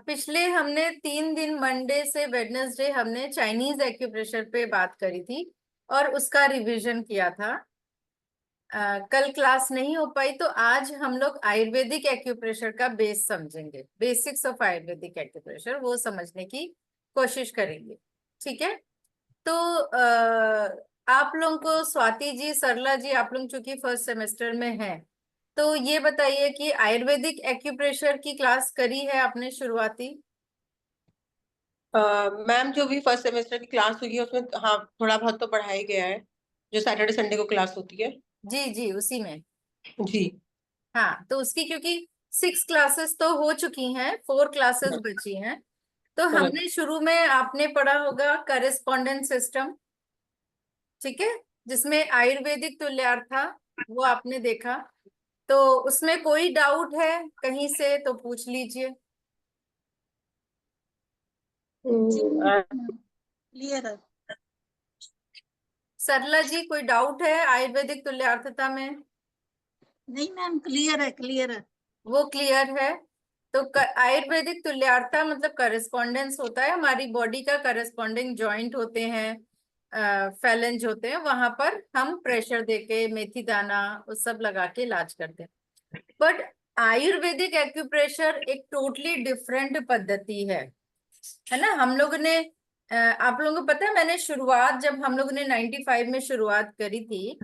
पिछले हमने 3 दिन मंडे से वेडनेसडे हमने चाइनीज एक्यूप्रेशर पे बात करी थी और उसका रिवीजन किया था। कल क्लास नहीं हो पाई तो आज हम लोग आयुर्वेदिक एक्यूप्रेशर का बेस समझेंगे। बेसिक्स ऑफ आयुर्वेदिक एक्यूप्रेशर वो समझने की कोशिश करेंगे। ठीक है। तो आप लोगों को स्वाति जी, सरला जी, आप लोग चूंकि फर्स्ट सेमेस्टर में हैं, तो ये बताइए कि आयुर्वेदिक एक्यूप्रेशर की क्लास करी है आपने शुरुआती? मैम, जो भी फर्स्ट सेमेस्टर की क्लास हुई है उसमें हाँ थोड़ा बहुत तो पढ़ाया गया है, जो सैटरडे संडे को क्लास होती है। जी जी, उसी में। जी। हाँ, तो उसकी क्योंकि 6 क्लासेस तो हो चुकी हैं, 4 क्लासेस बची हैं। तो करेक्ट। हमने शुरू में आपने पढ़ा होगा करेस्पॉन्डेंस सिस्टम। ठीक है। जिसमें आयुर्वेदिक तुल्यार्थ था, वो आपने देखा। तो उसमें कोई डाउट है कहीं से तो पूछ लीजिए। क्लियर है। सरला जी, कोई डाउट है आयुर्वेदिक तुल्यार्थता में? नहीं मैम, क्लियर है, क्लियर है। वो क्लियर है। तो आयुर्वेदिक तुल्यार्थता मतलब करेस्पॉन्डेंस होता है, हमारी बॉडी का करेस्पॉन्डिंग जॉइंट होते हैं, फेलेंज होते हैं, वहां पर हम प्रेशर देके मेथी दाना वो सब लगा के इलाज करते हैं। बट आयुर्वेदिक एक्यूप्रेशर एक टोटली डिफरेंट पद्धति है ना। हम लोग ने आप लोगों को पता है, मैंने शुरुआत जब हम लोग ने 95 में शुरुआत करी थी,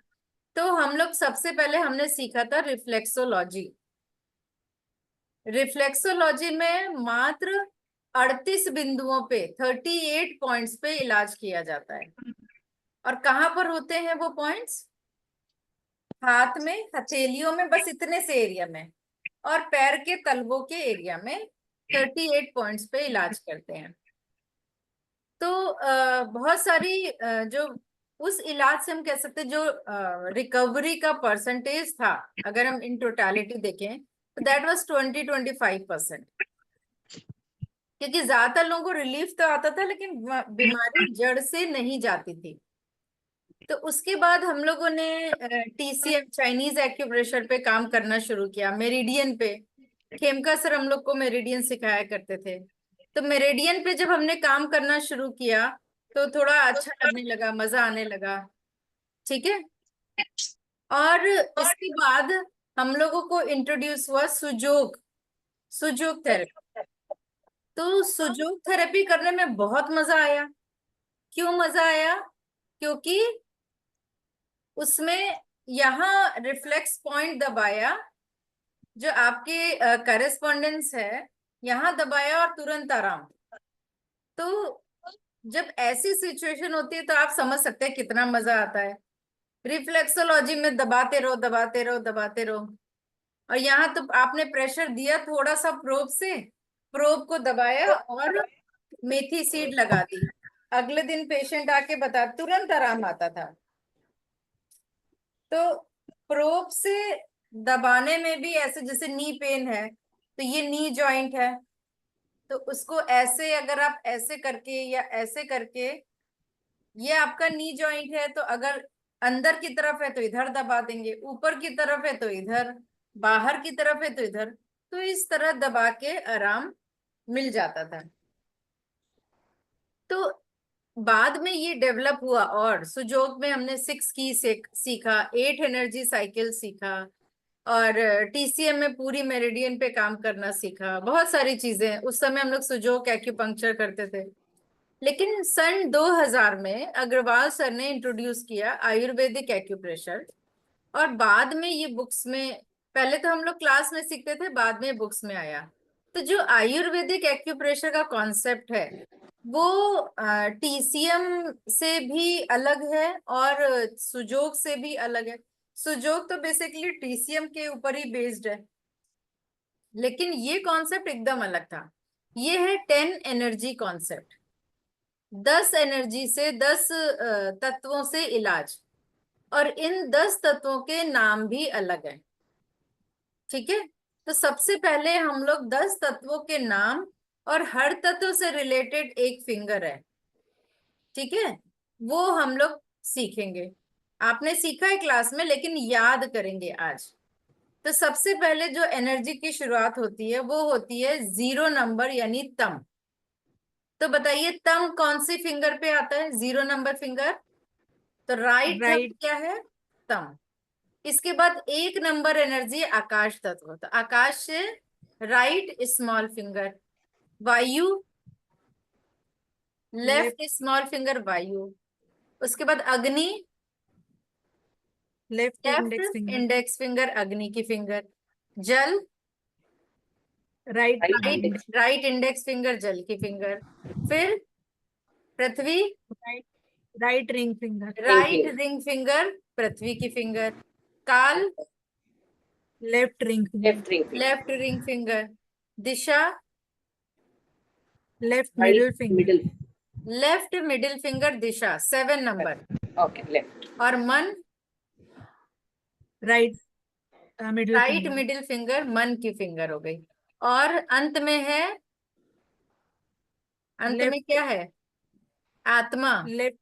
तो हम लोग सबसे पहले हमने सीखा था रिफ्लेक्सोलॉजी। रिफ्लेक्सोलॉजी में मात्र 38 बिंदुओं पे, 38 पॉइंट्स पे इलाज किया जाता है। और कहाँ पर होते हैं वो पॉइंट्स? हाथ में, हथेलियों में, बस इतने से एरिया में, और पैर के तलवों के एरिया में 38 पॉइंट्स पे इलाज करते हैं। तो बहुत सारी जो उस इलाज से हम कह सकते हैं, जो रिकवरी का परसेंटेज था, अगर हम इन टोटालिटी देखें तो दैट वाज 20-25%। क्योंकि ज्यादातर लोगों को रिलीफ तो आता था लेकिन बीमारी जड़ से नहीं जाती थी। तो उसके बाद हम लोगों ने टीसीएम चाइनीज एक्यूप्रेशर पे काम करना शुरू किया, मेरिडियन पे। खेमका सर हम लोग को मेरिडियन सिखाया करते थे। तो मेरिडियन पे जब हमने काम करना शुरू किया तो थोड़ा अच्छा लगने लगा, मजा आने लगा। ठीक है। और इसके बाद हम लोगों को इंट्रोड्यूस हुआ सुजोग, सुजोग थेरेपी। तो सुजोग थेरेपी करने में बहुत मजा आया। क्यों मजा आया? क्योंकि उसमें यहाँ रिफ्लेक्स पॉइंट दबाया, जो आपके करेस्पॉन्डेंस है, यहाँ दबाया और तुरंत आराम। तो जब ऐसी सिचुएशन होती है तो आप समझ सकते हैं कितना मजा आता है। रिफ्लेक्सोलॉजी में दबाते रहो, दबाते रहो, दबाते रहो, और यहाँ तो आपने प्रेशर दिया थोड़ा सा प्रोब से, प्रोब को दबाया और मेथी सीड लगा दी। अगले दिन पेशेंट आके बता, तुरंत आराम आता था। तो प्रोब से दबाने में भी ऐसे, जैसे नी पेन है तो ये नी जॉइंट है, तो उसको ऐसे अगर आप ऐसे करके या ऐसे करके, ये आपका नी जॉइंट है, तो अगर अंदर की तरफ है तो इधर दबा देंगे, ऊपर की तरफ है तो इधर, बाहर की तरफ है तो इधर। तो इस तरह दबा के आराम मिल जाता था। तो बाद में ये डेवलप हुआ और सुजोग में हमने 6 की सीखा, 8 एनर्जी साइकिल सीखा, और टीसीएम में पूरी मेरिडियन पे काम करना सीखा। बहुत सारी चीजें उस समय हम लोग सुजोग एक्यूपंक्चर करते थे। लेकिन सन 2000 में अग्रवाल सर ने इंट्रोड्यूस किया आयुर्वेदिक एक्यूप्रेशर। और बाद में ये बुक्स में, पहले तो हम लोग क्लास में सीखते थे, बाद में बुक्स में आया। तो जो आयुर्वेदिक एक्यूप्रेशर का कॉन्सेप्ट है वो टीसीएम से भी अलग है और सुजोग से भी अलग है। सुजोग तो बेसिकली टीसीएम के ऊपर ही बेस्ड है, लेकिन ये कॉन्सेप्ट एकदम अलग था। ये है 10 एनर्जी कॉन्सेप्ट। 10 एनर्जी से, 10 तत्वों से इलाज, और इन 10 तत्वों के नाम भी अलग है। ठीक है। तो सबसे पहले हम लोग 10 तत्वों के नाम, और हर तत्व से रिलेटेड एक फिंगर है, ठीक है, वो हम लोग सीखेंगे। आपने सीखा है क्लास में, लेकिन याद करेंगे आज। तो सबसे पहले जो एनर्जी की शुरुआत होती है वो होती है 0 नंबर यानी तम। तो बताइए तम कौन सी फिंगर पे आता है, 0 नंबर फिंगर? तो राइट थंब राइट। क्या है? तम। इसके बाद 1 नंबर एनर्जी आकाश तत्व, तो आकाश से राइट स्मॉल फिंगर वायु, लेफ्ट स्मॉल फिंगर वायु। उसके बाद अग्नि, left left index finger. Index finger अग्नि की फिंगर। जल, right right right index finger जल की फिंगर। फिर पृथ्वी, right right ring finger. Right ring finger पृथ्वी की फिंगर। काल, left ring finger. Left ring finger. दिशा, left middle finger. Left middle finger दिशा, 7 नंबर। Okay left. और मन, right middle right finger. Middle finger मन की फिंगर हो गई। और अंत में है, अंत में लेफ्ट क्या है? आत्मा, लेफ्ट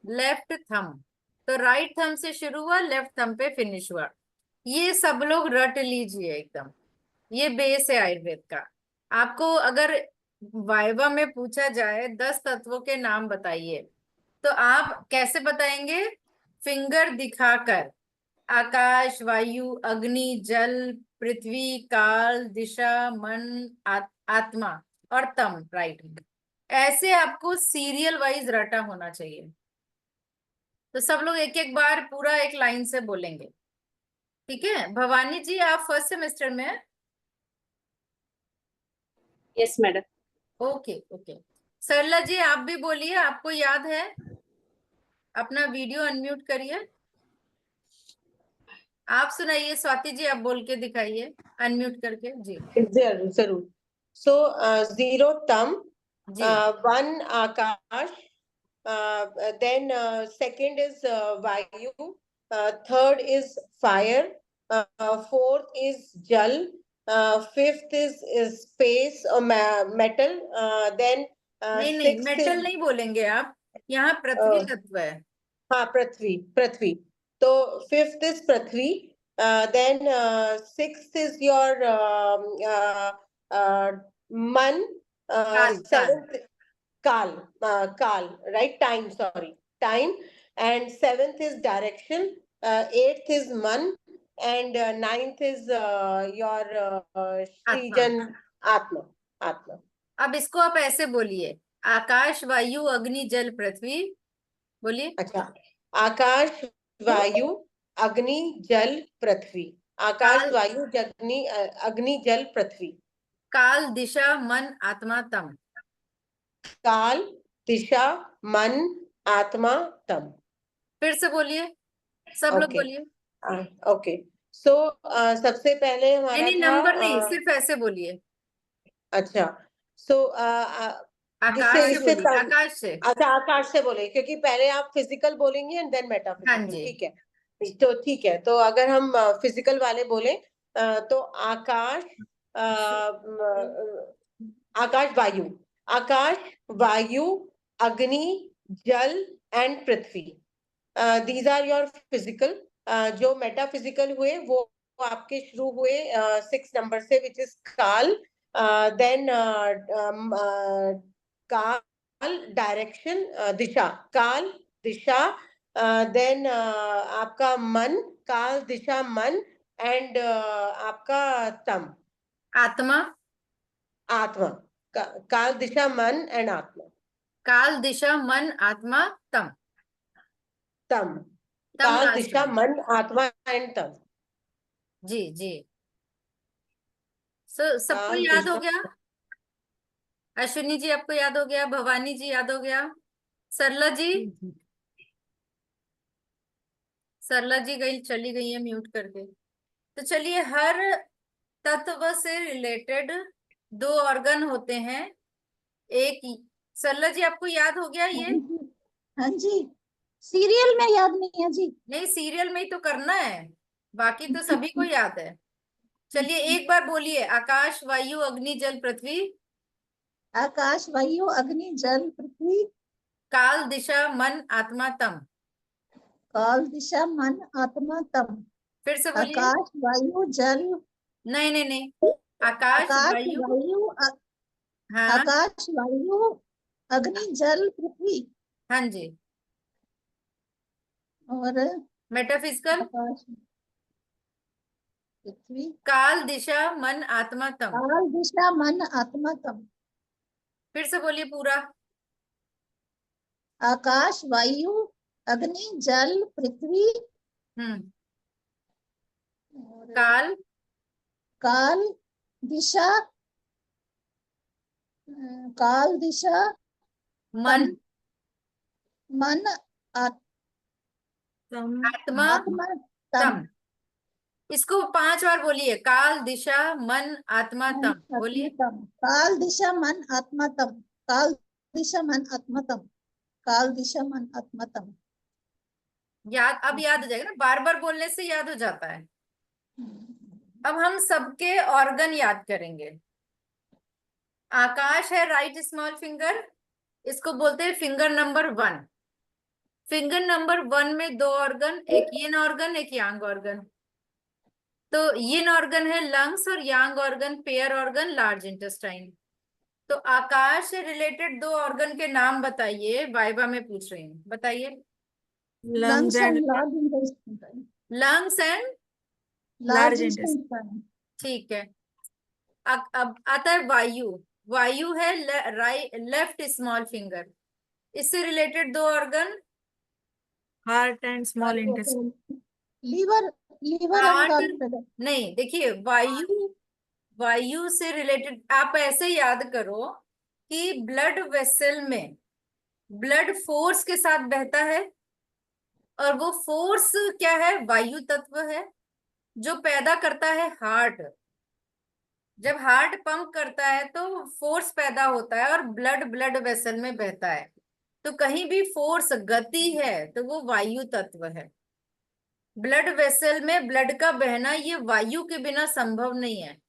लेफ्ट थंब। तो राइट थंब से शुरू हुआ, लेफ्ट थंब पे फिनिश हुआ। ये सब लोग रट लीजिए एकदम, ये बेस है आयुर्वेद का। आपको अगर वाइवा में पूछा जाए 10 तत्वों के नाम बताइए, तो आप कैसे बताएंगे? फिंगर दिखाकर। आकाश, वायु, अग्नि, जल, पृथ्वी, काल, दिशा, मन, आत्मा और तम, राइट। ऐसे आपको सीरियल वाइज रटा होना चाहिए। तो सब लोग एक एक बार पूरा एक लाइन से बोलेंगे, ठीक है? भवानी जी आप फर्स्ट सेमेस्टर में हैं? Yes madam. Okay okay. Sarla ji आप भी बोलिए, आपको याद है? अपना वीडियो अनम्यूट करिए। आप सुनाइए, स्वाति जी आप बोल के दिखाइए अनम्यूट करके जी। जरूर जरूर। सो 0 तम, जी 1 आकाश, then second is vayu, third is fire, fourth is jal, fifth is space or metal, then नहीं नहीं, sixth मेटल is नहीं बोलेंगे आप, यहाँ पृथ्वी तत्व है। हाँ पृथ्वी, पृथ्वी। तो fifth is Prithvi, then sixth is your man, kaal, kaal. Seventh kaal, kaal, right, time, sorry, time, and seventh is direction, eighth is man, and ninth is your atma. Srijan, आत्मा, आत्मा। अब इसको आप ऐसे बोलिए, आकाश, वायु, अग्नि, जल, पृथ्वी। बोलिए। अच्छा, आकाश, वायु, अग्नि, जल, पृथ्वी। आकाश, काल, वायु, अग्नि, अग्नि, जल, पृथ्वी। काल, दिशा, मन, आत्मा, तम। काल, दिशा, मन, आत्मा, तम। फिर से बोलिए, सब लोग ओके, बोलिए। ओके। सो सबसे पहले नहीं हमारा नहीं, था नंबर नहीं, सिर्फ ऐसे बोलिए। अच्छा, सो आकाश इससे से इससे बोलिए, आकाश से। अच्छा, आकाश से बोले, क्योंकि पहले आप फिजिकल बोलेंगे एंड देन हाँ मेटाफिजिकल, जी। ठीक है? तो ठीक है, तो अगर हम फिजिकल वाले बोले, तो आकाश, आकाश, वायु, आकाश, vayu, agni, jal and Prithvi. These are your physical. जो मेटाफिजिकल हुए वो आपके शुरू हुए 6 नंबर से, which is kaal, then kaal, direction, disha, kaal, disha, then आपका मन, काल, दिशा, मन, एंड आपका तम, आत्मा, आत्मा। काल, दिशा, मन एंड आत्मा, काल, दिशा, मन, आत्मा, तम। तम। तम काल, लास्ट दिशा, में। मन, आत्मा एंड तम। जी जी। सबको काल, याद हो दिशा, गया? अश्विनी जी आपको याद हो गया? भवानी जी याद हो गया? सरला जी, सरला जी गई, चली गई है म्यूट करके। तो चलिए, हर तत्व से रिलेटेड 2 ऑर्गन होते हैं। एक, सरला जी आपको याद हो गया ये? हाँ जी, सीरियल में याद नहीं है जी। नहीं, सीरियल में ही तो करना है, बाकी तो सभी को याद है। चलिए एक बार बोलिए, आकाश, वायु, अग्नि, जल, पृथ्वी। आकाश, वायु, अग्नि, जल, पृथ्वी। काल, दिशा, मन, आत्मा, तम। काल, दिशा, मन, आत्मा, तम। फिर से बोलिए। आकाश वायु जल, नहीं नहीं नहीं, आकाश आकाश वायु, वायु हाँ आकाश वायु अग्नि जल पृथ्वी हाँ जी। और मेटाफिजिकल, आकाश पृथ्वी, काल दिशा मन आत्मा तम। काल दिशा मन आत्मा तम। फिर से बोलिए पूरा। आकाश वायु अग्नि जल पृथ्वी हम्म। और काल काल दिशा, काल दिशा मन तम, मन आत्मा आत्मा तम। तम। इसको 5 बार बोलिए, काल दिशा मन आत्मा मन तम, आत्मा बोलिए। तम, काल दिशा मन आत्मा तम, काल दिशा मन आत्मा तम, काल दिशा मन आत्मा तम। याद, अब याद हो जाएगा ना, बार बार बोलने से याद हो जाता है। अब हम सबके ऑर्गन याद करेंगे। आकाश है राइट स्मॉल फिंगर, इसको बोलते हैं फिंगर नंबर 1। फिंगर नंबर 1 में 2 ऑर्गन, एक यिन ऑर्गन एक यांग ऑर्गन। तो यिन ऑर्गन है लंग्स और yang organ pair organ large intestine. तो आकाश से रिलेटेड 2 ऑर्गन के नाम बताइए, वाइवा में पूछ रही हूँ, बताइए। lungs and and large intestine, lungs and, large large intestine. Intestine. ठीक है। अब आता है वायु। वायु है लेफ्ट स्मॉल फिंगर, इससे related 2 organ, Heart and small intestine. Liver, liver and heart gall bladder. नहीं। देखिए वायु, वायु से रिलेटेड आप ऐसे याद करो कि ब्लड वेसल में ब्लड फोर्स के साथ बहता है, और वो फोर्स क्या है, वायु तत्व है जो पैदा करता है हार्ट। जब हार्ट पंप करता है तो फोर्स पैदा होता है और ब्लड ब्लड वेसल में बहता है। तो कहीं भी फोर्स गति है तो वो वायु तत्व है। ब्लड वेसल में ब्लड का बहना ये वायु के बिना संभव नहीं है।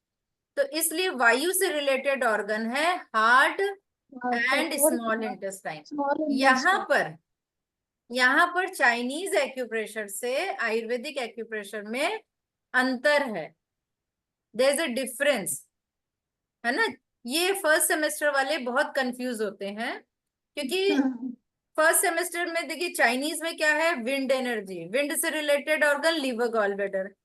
तो इसलिए वायु से रिलेटेड ऑर्गन है heart and small intestine. Small यहाँ पर चाइनीज एक्यूप्रेशर से आयुर्वेदिक एक्यूप्रेशर में अंतर है, देयर इज अ डिफरेंस, है ना। ये फर्स्ट सेमेस्टर वाले बहुत कंफ्यूज होते हैं, क्योंकि फर्स्ट सेमेस्टर में देखिए चाइनीज में क्या है, विंड एनर्जी, विंड से related organ liver gall bladder.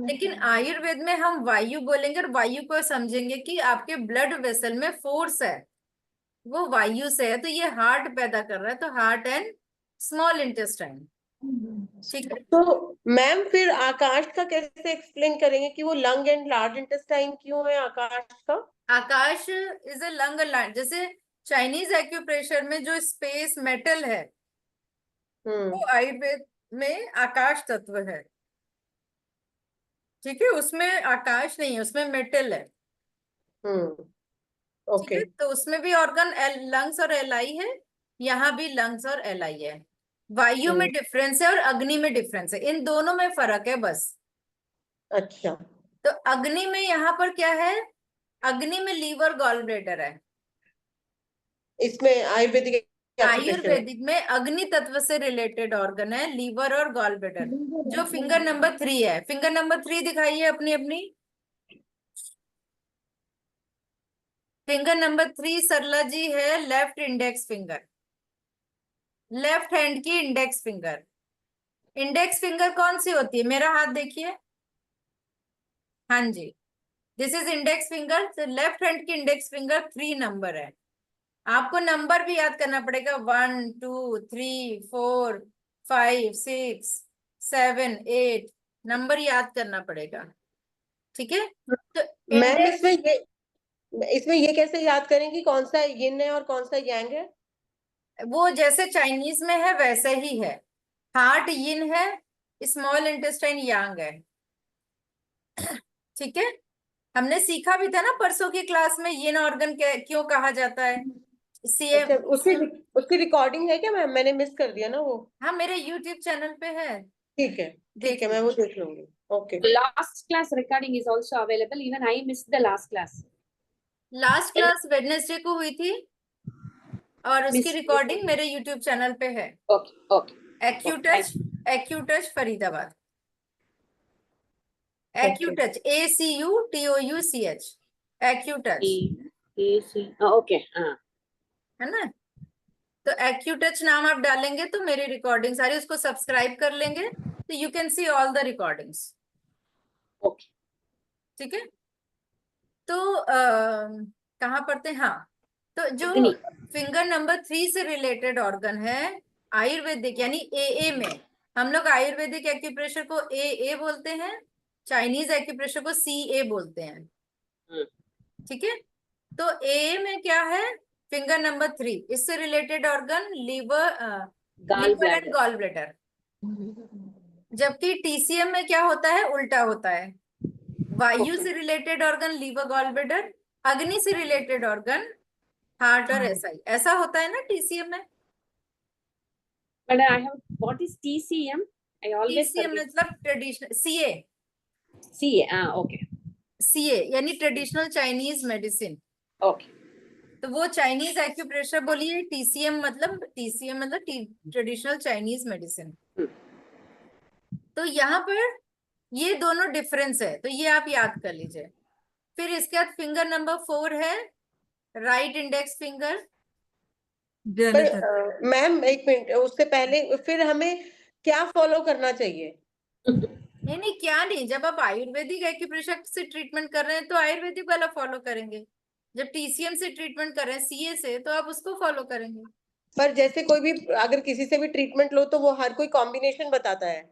लेकिन आयुर्वेद में हम वायु बोलेंगे और वायु को समझेंगे कि आपके ब्लड वेसल में फोर्स है, वो वायु से है, तो ये हार्ट पैदा कर रहा है, तो हार्ट एंड स्मॉल इंटेस्टाइन। ठीक है। तो मैम फिर आकाश का कैसे एक्सप्लेन करेंगे कि वो लंग एंड लार्ज इंटेस्टाइन क्यों है आकाश का? आकाश इज अ लंग लाइन, जैसे चाइनीज एक्यूप्रेशर में जो स्पेस मेटल है वो आयुर्वेद में आकाश तत्व है। ठीक है, उसमें आकाश नहीं है, उसमें मेटल है। ठीक ओके। है, तो उसमें भी ऑर्गन लंग्स और एलआई है, यहाँ भी लंग्स और एलआई है। वायु में डिफरेंस है और अग्नि में डिफरेंस है, इन दोनों में फर्क है बस। अच्छा। तो अग्नि में यहाँ पर क्या है, अग्नि में लीवर गॉल ब्लैडर है। इसमें आयुर्वेदिक एक्यूप्रेशर में आयुर्वेदिक में अग्नि तत्व से रिलेटेड ऑर्गन है लीवर और गॉल ब्लैडर, जो फिंगर नंबर 3 है। फिंगर नंबर 3 दिखाइए अपनी अपनी। फिंगर नंबर 3 सरला जी है left index finger, left hand की इंडेक्स फिंगर। इंडेक्स फिंगर कौन सी होती है, मेरा हाथ देखिए, हाँ जी, दिस इज इंडेक्स फिंगर। तो लेफ्ट हैंड की इंडेक्स फिंगर 3 नंबर है। आपको नंबर भी याद करना पड़ेगा, 1 2 3 4 5 6 7 8 नंबर याद करना पड़ेगा। ठीक है, तो मैम इंडेक्स, इसमें ये कैसे याद करें कि कौन सा यिन है और कौन सा यांग है? वो जैसे चाइनीज में है वैसे ही है। हार्ट यिन है, स्मॉल इंटेस्टाइन यांग है। ठीक है, हमने सीखा भी था ना परसों की क्लास में, यिन ऑर्गन क्यों कहा जाता है। सीएम, अच्छा, उसकी रिकॉर्डिंग है क्या मैम? मैंने मिस कर दिया ना वो। हाँ मेरे यूट्यूब चैनल पे है, ठीक है ठीक है, मैं वो देख लूंगी। Okay. Last class recording is also available. Even I missed the last class. Last class Wednesday को हुई थी और उसकी Miss. रिकॉर्डिंग मेरे यूट्यूब चैनल पे है, Okay. Okay. Acutouch, Acutouch Faridabad. Acutouch, ACUTOUCH, Acutouch, okay हाँ है ना। तो एक्यूटच नाम आप डालेंगे तो मेरी रिकॉर्डिंग सारी, उसको सब्सक्राइब कर लेंगे तो you can see all the recordings. Okay ठीक है, तो कहाँ पढ़ते हैं, हाँ, तो जो अग्नि। फिंगर नंबर 3 से रिलेटेड ऑर्गन है आयुर्वेदिक यानी AA में, हम लोग आयुर्वेदिक एक्यूप्रेशर को AA बोलते हैं, चाइनीज एक्यूप्रेशर को CA बोलते हैं। ठीक है, तो AA में क्या है, फिंगर नंबर 3, इससे related organ liver, liver and gall bladder. जबकि TCM में क्या होता है, उल्टा होता है, वायु से related organ liver gall bladder, अग्नि से रिलेटेड ऑर्गन हार्ट और SI, ऐसा होता है ना TCM में। But I have, what is TCM? I always TCM forget. मतलब ट्रेडिशनल, CA, okay. CA यानी ट्रेडिशनल चाइनीज मेडिसिन। Okay. तो वो चाइनीज एक्यूप्रेशर बोलिए, TCM मतलब ट्रेडिशनल चाइनीज मेडिसिन। तो यहाँ पर ये दोनों डिफरेंस है, तो ये आप याद कर लीजिए। फिर इसके बाद फिंगर नंबर 4 है राइट इंडेक्स फिंगर। पर मैम एक मिनट, उससे पहले फिर हमें क्या फॉलो करना चाहिए? नहीं क्या नहीं, जब आप आयुर्वेदिक एक्यूप्रेशर से ट्रीटमेंट कर रहे हैं तो आयुर्वेदिक वाला फॉलो करेंगे, जब TCM से ट्रीटमेंट कर रहे हैं CA से तो आप उसको फॉलो करेंगे। पर जैसे कोई भी अगर किसी से भी ट्रीटमेंट लो तो वो हर कोई कॉम्बिनेशन बताता है।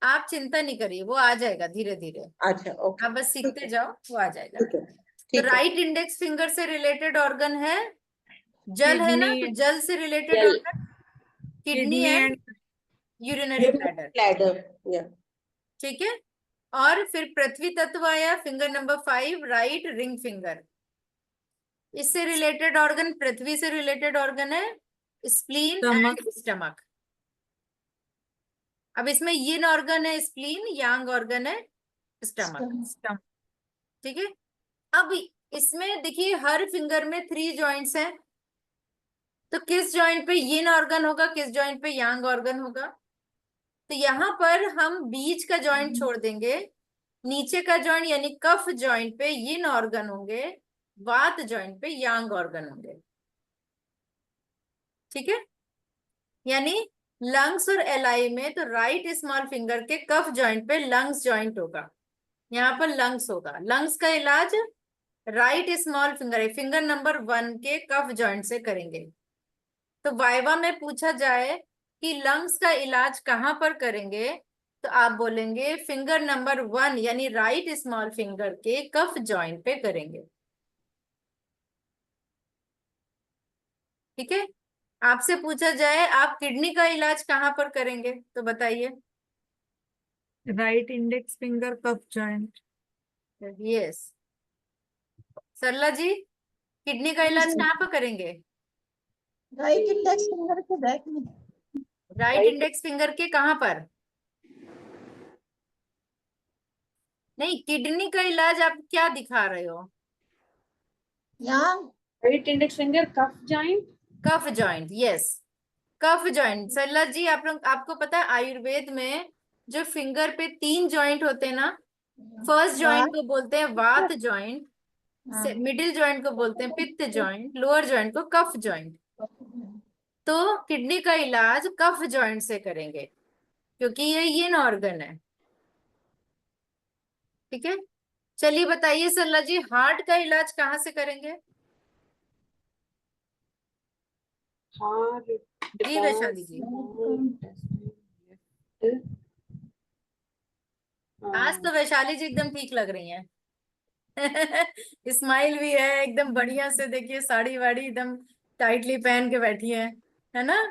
आप चिंता नहीं करिए, वो आ जाएगा धीरे धीरे, अच्छा ओके, आप बस सीखते जाओ, वो आ जाएगा। ठीक है तो ठीक है। राइट इंडेक्स फिंगर से रिलेटेड ऑर्गन है जल, है ना, तो जल से रिलेटेड जल। Organ kidney and urinary bladder. Bladder, या ठीक है, और फिर पृथ्वी तत्व आया finger number 5 right ring finger. इससे रिलेटेड ऑर्गन, पृथ्वी से रिलेटेड ऑर्गन है स्प्लीन एंड स्टमक। अब इसमें यिन ऑर्गन है स्प्लीन, यांग ऑर्गन है स्टमक। ठीक है, अब इसमें देखिए हर फिंगर में 3 जॉइंट्स हैं, तो किस जॉइंट पे यिन ऑर्गन होगा, किस जॉइंट पे यांग ऑर्गन होगा। तो यहाँ पर हम बीच का जॉइंट छोड़ देंगे, नीचे का जॉइंट यानी कफ जॉइंट पे यिन ऑर्गन होंगे, वात जॉइंट पे यांग ऑर्गन होंगे। ठीक है, यानी लंग्स और LI में तो राइट स्मॉल फिंगर के कफ जॉइंट पे लंग्स जॉइंट होगा, यहाँ पर लंग्स होगा। लंग्स का इलाज right small finger, finger number 1 के कफ जॉइंट से करेंगे। तो वाइवा में पूछा जाए कि लंग्स का इलाज कहाँ पर करेंगे, तो आप बोलेंगे फिंगर नंबर 1 यानी राइट स्मॉल फिंगर के कफ जॉइंट पे करेंगे। ठीक है, आपसे पूछा जाए आप किडनी का इलाज कहाँ पर करेंगे, तो बताइए। राइट इंडेक्स फिंगर कफ जॉइंट। यस, सरला जी किडनी का इलाज कहाँ पर करेंगे? राइट इंडेक्स फिंगर के बैक में। राइट इंडेक्स फिंगर के कहाँ पर? नहीं, किडनी का इलाज आप क्या दिखा रहे हो? यहाँ Right index finger, cuff joint. कफ जॉइंट, यस, कफ जॉइंट। सरला जी आप लोग, आपको पता है आयुर्वेद में जो फिंगर पे 3 जॉइंट होते हैं ना, फर्स्ट जॉइंट को बोलते हैं वात जॉइंट, मिडिल जॉइंट को बोलते हैं पित्त जॉइंट, लोअर जॉइंट को कफ जॉइंट। तो किडनी का इलाज कफ जॉइंट से करेंगे क्योंकि ये यिन ऑर्गन है। ठीक है, चलिए बताइए सरला जी हार्ट का इलाज कहाँ से करेंगे? Heart. जी वैशाली जी, आज तो वैशाली जी एकदम ठीक लग रही हैं। स्माइल भी है एकदम बढ़िया से, देखिए साड़ी वाड़ी एकदम टाइटली पहन के बैठी है ना।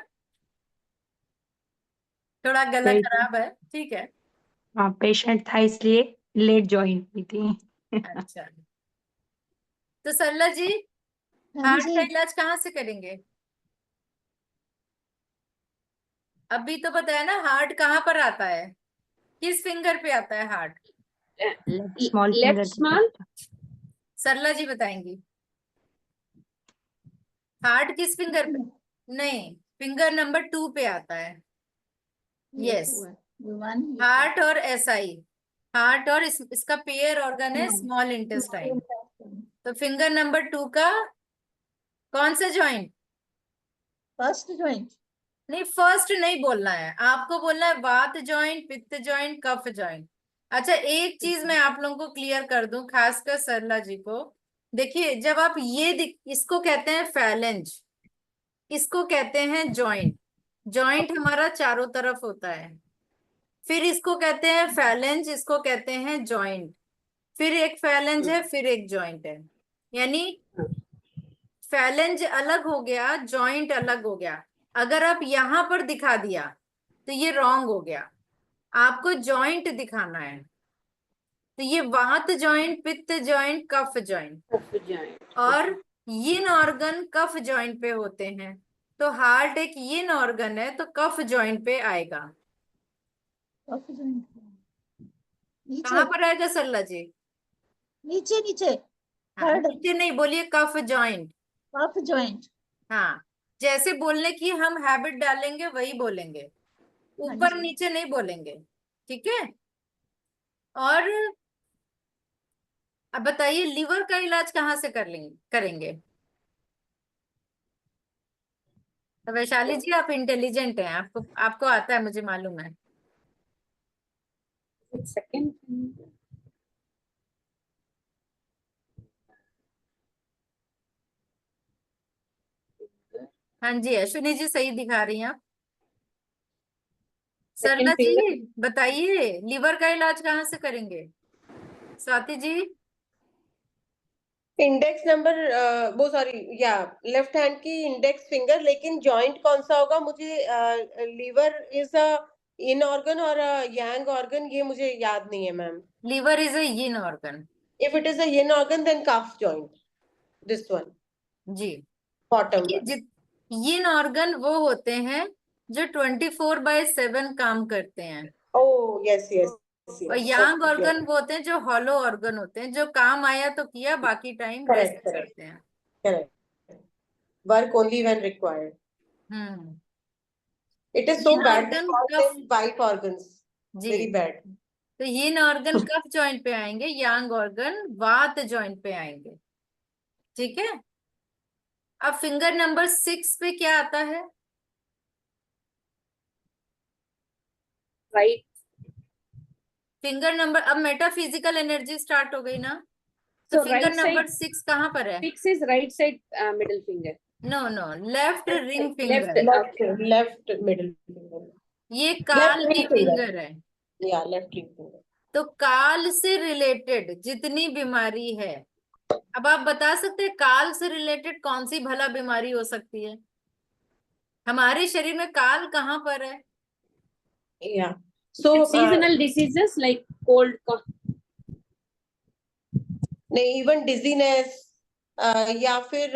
थोड़ा गला खराब है, ठीक है। हाँ पेशेंट था इसलिए लेट ज्वाइन हुई थी। अच्छा, तो सरला जी हाँ हार्ट जी। का इलाज कहाँ से करेंगे? अभी तो बताया ना, हार्ट कहाँ पर आता है, किस फिंगर पे आता है हार्ट? Small Left small. सरला जी बताएंगी हार्ट किस फिंगर पे? नहीं, फिंगर नंबर 2 पे आता है। Yes, one. हार्ट और SI हार्ट और इसका पेयर ऑर्गन है स्मॉल इंटेस्टाइन। तो फिंगर नंबर 2 का कौन सा जॉइंट? First joint. नहीं, फर्स्ट नहीं बोलना है, आपको बोलना है वात जॉइंट, पित्त जॉइंट, कफ जॉइंट। अच्छा, एक चीज मैं आप लोगों को क्लियर कर दूं, खासकर सरला जी को। देखिए, जब आप इसको कहते हैं फैलेंज, इसको कहते हैं जॉइंट। जॉइंट हमारा चारों तरफ होता है। फिर इसको कहते हैं फैलेंज, इसको कहते हैं जॉइंट। फिर एक फैलेंज है, फिर एक जॉइंट है। यानी फैलेंज अलग हो गया, जॉइंट अलग हो गया। अगर आप यहां पर दिखा दिया तो ये रॉन्ग हो गया, आपको जॉइंट दिखाना है। तो ये वात जॉइंट, पित्त जॉइंट, कफ जॉइंट। और यिन ऑर्गन कफ जॉइंट पे होते हैं। तो हार्ट एक यिन ऑर्गन है, तो कफ जॉइंट पे आएगा। कफ जॉइंट नीचे कहाँ पर आएगा सरला जी? नीचे नीचे हाँ, थर्ड नीचे नहीं, बोलिए कफ जॉइंट। कफ जॉइंट। हाँ, जैसे बोलने की हम हैबिट डालेंगे वही बोलेंगे, हाँ ऊपर जी। नीचे नहीं बोलेंगे। ठीक है। और अब बताइए, लीवर का इलाज कहाँ से करेंगे? तो वैशाली जी, आप इंटेलिजेंट हैं, आपको आपको आता है, मुझे मालूम है। Second. हाँ जी, अश्विनी जी सही दिखा रही हैं आप। Sarla Second ji finger. बताइए, लीवर का इलाज कहाँ से करेंगे? स्वाति जी? इंडेक्स नंबर, वो सॉरी, या लेफ्ट हैंड की इंडेक्स फिंगर। लेकिन जॉइंट कौन सा होगा? मुझे liver is a yin organ और यांग ऑर्गन, ये मुझे याद नहीं है ma'am. Liver is a yin organ. If it is a yin organ then calf joint, this one, जी। bottom ये one. यिन ऑर्गन वो होते हैं जो 24/7 काम करते हैं। Oh yes, yes, और yes, यांग okay, ऑर्गन वो होते हैं जो हॉलो ऑर्गन होते हैं, जो काम आया तो किया, बाकी टाइम रेस्ट correct, correct, करते हैं। correct. Work only when required. Hmm. It is so yin bad they organ call कफ। them wife organs. जी। Very bad. तो यिन ऑर्गन कफ जॉइंट पे आएंगे, यांग ऑर्गन वात जॉइंट पे आएंगे। ठीक है। अब फिंगर नंबर 6 पे क्या आता है? Right. फिंगर नंबर, अब मेटाफिजिकल एनर्जी स्टार्ट हो गई ना। तो So finger right number side 6 कहाँ पर है? 6 is right side middle finger. No no, left ring Left. Finger. Left middle finger. ये Left काल ring की finger. फिंगर है। Yeah, left ring finger. तो काल से रिलेटेड जितनी बीमारी है, अब आप बता सकते हैं काल से रिलेटेड कौन सी भला बीमारी हो सकती है? हमारे शरीर में काल कहाँ पर है? Yeah. So And seasonal diseases like cold, cough. नहीं, even dizziness, या फिर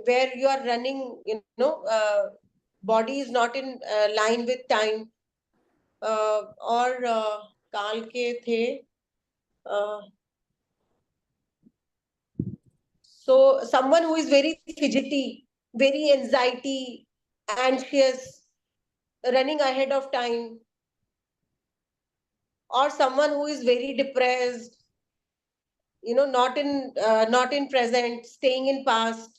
where you are running, body is not in line with time, और काल के थे, so someone who is very fidgety, very anxiety, anxious, running ahead of time, or someone who is very depressed, not in present, staying in past.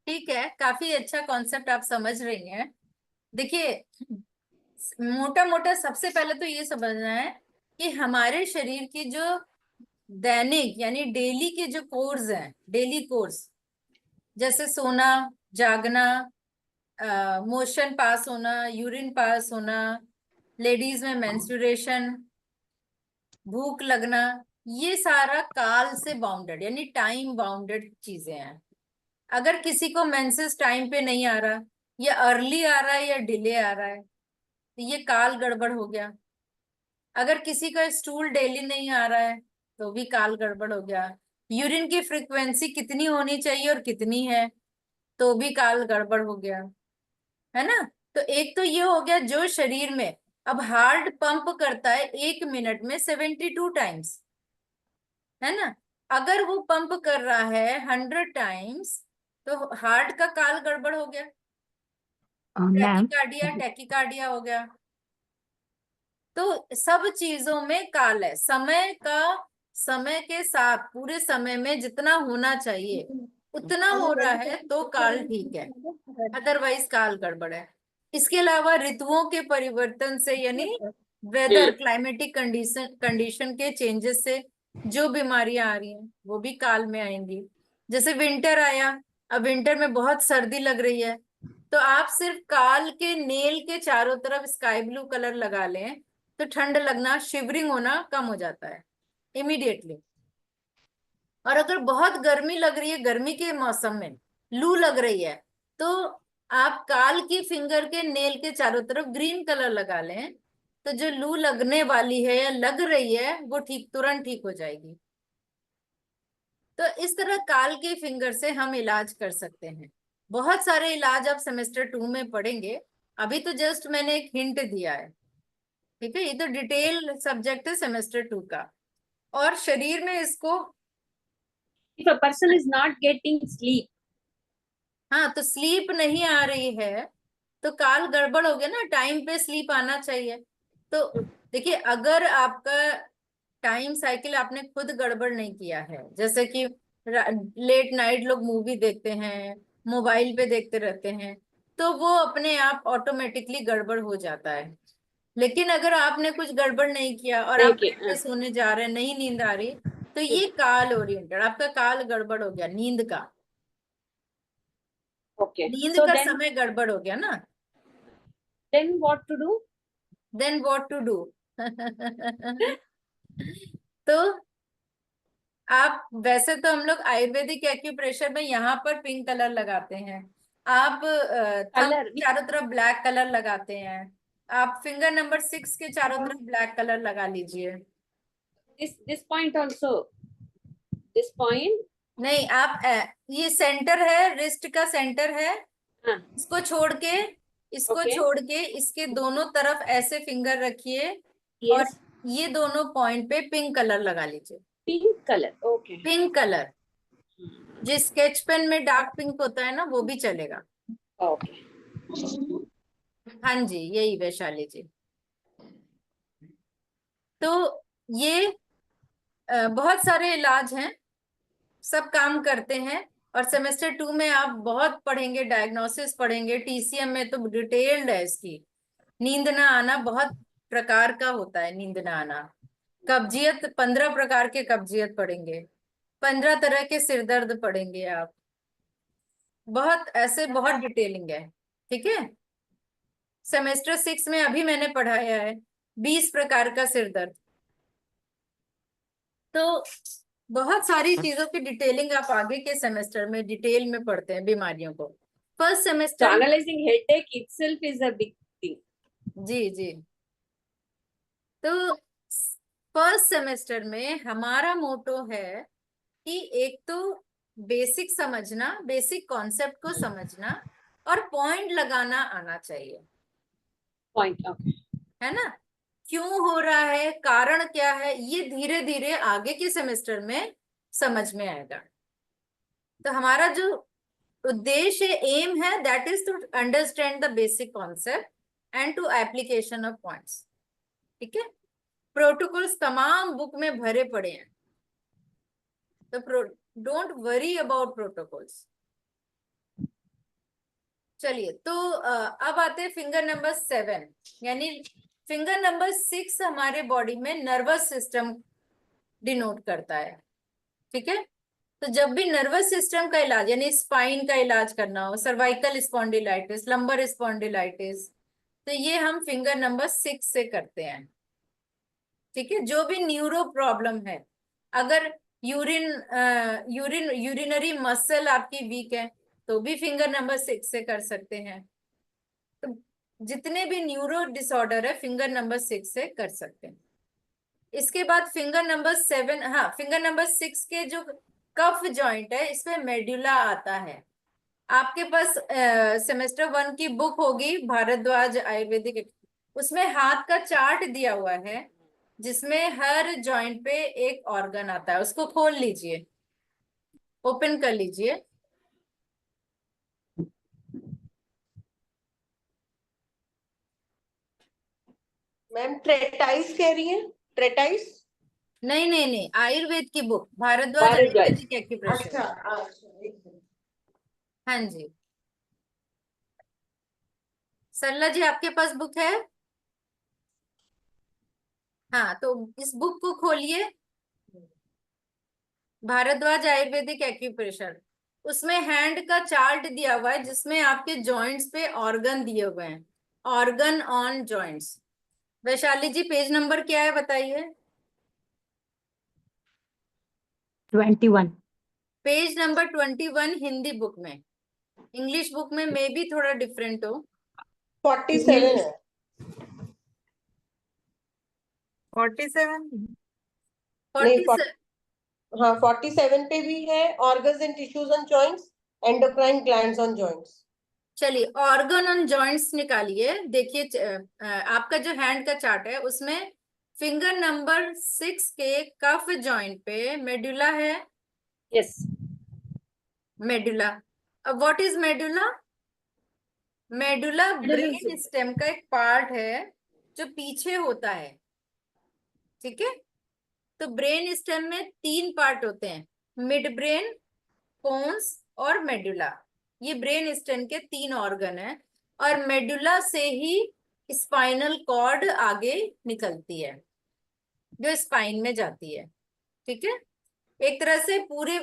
ठीक है, काफी अच्छा concept आप समझ रही हैं। देखिए, मोटा मोटा सबसे पहले तो ये समझना है कि हमारे शरीर की जो दैनिक यानी डेली के जो कोर्स हैं, डेली कोर्स, जैसे सोना, जागना, मोशन पास होना, यूरिन पास होना, लेडीज में मेंस्ट्रुएशन, भूख लगना, ये सारा काल से बाउंडेड यानी टाइम बाउंडेड चीजें हैं। अगर किसी को मेंसेस टाइम पे नहीं आ रहा, या अर्ली आ रहा है या डिले आ रहा है, तो ये काल गड़बड़ हो गया। अगर किसी का स्टूल डेली नहीं आ रहा है तो भी काल गड़बड़ हो गया। यूरिन की फ्रीक्वेंसी कितनी होनी चाहिए और कितनी है, तो भी काल गड़बड़ हो गया, है ना। तो एक तो ये हो गया जो शरीर में, अब हार्ट पंप करता है 1 मिनट में 72 टाइम्स, है ना। अगर वो पंप कर रहा है 100 टाइम्स, तो हार्ट का काल गड़बड़ हो गया, मैम टैकिकार्डिया हो गया। तो सब चीजों में काल है। समय के साथ पूरे समय में जितना होना चाहिए उतना हो रहा है तो काल ठीक है, अदरवाइज काल गड़बड़ है। इसके अलावा ऋतुओं के परिवर्तन से यानी वेदर क्लाइमेटिक कंडीशन के चेंजेस से जो बीमारियां आ रही हैं वो भी काल में आएंगी। जैसे विंटर आया, अब विंटर में बहुत सर्दी लग रही है, तो आप सिर्फ काल के नेल के चारों तरफ स्काई ब्लू कलर लगा लें तो ठंड लगना, शिवरिंग होना कम हो जाता है इमीडिएटली। और अगर बहुत गर्मी लग रही है, गर्मी के मौसम में लू लग रही है, तो आप काल की फिंगर के नेल के चारों तरफ ग्रीन कलर लगा लें तो जो लू लगने वाली है या लग रही है वो तुरंत ठीक हो जाएगी। तो इस तरह काल के फिंगर से हम इलाज कर सकते हैं। बहुत सारे इलाज आप सेमेस्टर 2 में पढ़ेंगे, अभी तो जस्ट मैंने एक हिंट दिया है, ठीक है। ये तो डिटेल सब्जेक्ट है सेमेस्टर 2 का। और शरीर में इसको If a person is not getting sleep, हाँ, तो स्लीप नहीं आ रही है तो काल गड़बड़ हो गया ना, टाइम पे स्लीप आना चाहिए। तो देखिए, अगर आपका टाइम साइकिल आपने खुद गड़बड़ नहीं किया है, जैसे कि लेट नाइट लोग मूवी देखते हैं, मोबाइल पे देखते रहते हैं, तो वो अपने आप ऑटोमेटिकली गड़बड़ हो जाता है। लेकिन अगर आपने कुछ गड़बड़ नहीं किया और आप देखिए, बेड पे सोने जा रहे हैं, नहीं नींद आ रही, तो ये काल ओरिएंटेड, आपका काल गड़बड़ हो गया, नींद का, okay. नींद So का then समय गड़बड़ हो गया ना। what to do? Then what to do? तो आप, वैसे तो हम लोग आयुर्वेदिक एक्यूप्रेशर में यहाँ पर पिंक कलर लगाते हैं, आप थंब Color. के चारों तरफ ब्लैक कलर लगाते हैं, आप फिंगर नंबर 6 के चारों तरफ ब्लैक कलर लगा लीजिए। This point also. This point. नहीं, आप ये सेंटर है, रिस्ट का सेंटर है, हाँ. इसको छोड़ के, इसको Okay. छोड़ के इसके दोनों तरफ ऐसे फिंगर रखिए और Yes. ये दोनों पॉइंट पे पिंक कलर लगा लीजिए। Pink color. Okay. Pink colour, जिस स्केच पेन में डार्क पिंक होता है ना, वो भी चलेगा। Okay. हाँ जी, यही वैशाली जी। तो ये बहुत सारे इलाज हैं, सब काम करते हैं। और सेमेस्टर 2 में आप बहुत पढ़ेंगे, डायग्नोसिस पढ़ेंगे, टीसीएम में तो डिटेल्ड है इसकी। नींद ना आना बहुत प्रकार का होता है, नींद ना आना। कब्जियत, 15 प्रकार के कब्जियत पढ़ेंगे, 15 तरह के सिरदर्द पढ़ेंगे आप, बहुत ऐसे बहुत डिटेलिंग है, ठीक है। सेमेस्टर 6 में अभी मैंने पढ़ाया है 20 प्रकार का सिरदर्द। तो बहुत सारी चीजों की डिटेलिंग आप आगे के सेमेस्टर में डिटेल में पढ़ते हैं बीमारियों को। First So semester, analyzing headache itself is a big thing. जी जी, तो फर्स्ट सेमेस्टर में हमारा मोटो है कि एक तो बेसिक समझना, बेसिक कॉन्सेप्ट को समझना और पॉइंट लगाना आना चाहिए, Point. Okay. है ना। क्यों हो रहा है, कारण क्या है, ये धीरे धीरे आगे के सेमेस्टर में समझ में आएगा। तो हमारा जो उद्देश्य एम है, that is to understand the basic concept and to application of points, ठीक है। प्रोटोकॉल्स तमाम बुक में भरे पड़े हैं, तो डोंट वरी अबाउट प्रोटोकॉल्स। चलिए, तो अब आते हैं फिंगर नंबर 7, यानी फिंगर नंबर 6 हमारे बॉडी में नर्वस सिस्टम डिनोट करता है, ठीक है। तो जब भी नर्वस सिस्टम का इलाज, यानी स्पाइन का इलाज करना हो, सर्वाइकल स्पॉन्डिलाइटिस, लंबर स्पॉन्डिलाइटिस, तो ये हम फिंगर नंबर 6 से करते हैं, ठीक है। जो भी न्यूरो प्रॉब्लम है, अगर यूरिनरी मसल आपकी वीक है तो भी फिंगर नंबर 6 से कर सकते हैं। तो जितने भी न्यूरो डिसऑर्डर है फिंगर नंबर 6 से कर सकते हैं। इसके बाद फिंगर नंबर 7, हाँ, फिंगर नंबर 6 के जो कफ जॉइंट है इसमें मेडुला आता है। आपके पास सेमेस्टर 1 की बुक होगी भारद्वाज आयुर्वेदिक, उसमें हाथ का चार्ट दिया हुआ है जिसमें हर जॉइंट पे एक ऑर्गन आता है, उसको खोल लीजिए, ओपन कर लीजिए। मैम ट्रेटाइस कह रही है, ट्रेटाइस। नहीं नहीं नहीं, आयुर्वेद की बुक, भारद्वाज भारद्वाज। आयुर्वेदिक एक्यूप्रेशर। अच्छा अच्छा, एक मिनट। हाँ जी, सरला जी आपके पास बुक है? हाँ, तो इस बुक को खोलिए, भारद्वाज आयुर्वेदिक एक्यूप्रेशर। उसमें हैंड का चार्ट दिया हुआ है जिसमें आपके जॉइंट्स पे ऑर्गन दिए हुए हैं, organ on joints. Vaishali ji page number क्या है बताइए? 21। पेज नंबर 21 हिंदी बुक में। इंग्लिश बुक में मे भी थोड़ा डिफरेंट हो। 47 है। 47। नहीं 47। हाँ 47 पे भी है, organs and tissues on joints, endocrine glands on joints. चलिए, ऑर्गन ऑन जॉइंट्स निकालिए। देखिए आपका जो हैंड का चार्ट है उसमें फिंगर नंबर 6 के कफ जॉइंट पे मेडुला है। Yes. मेडुला। अब what is medulla? Medulla brain stem का एक पार्ट है जो पीछे होता है, ठीक है? तो ब्रेन स्टेम में 3 पार्ट होते हैं, मिड ब्रेन, पोन्स और मेडुला। ये ब्रेन स्टेम के 3 ऑर्गन है, और मेडुला से ही स्पाइनल कॉर्ड आगे निकलती है जो स्पाइन में जाती है, ठीक है? एक तरह से पूरे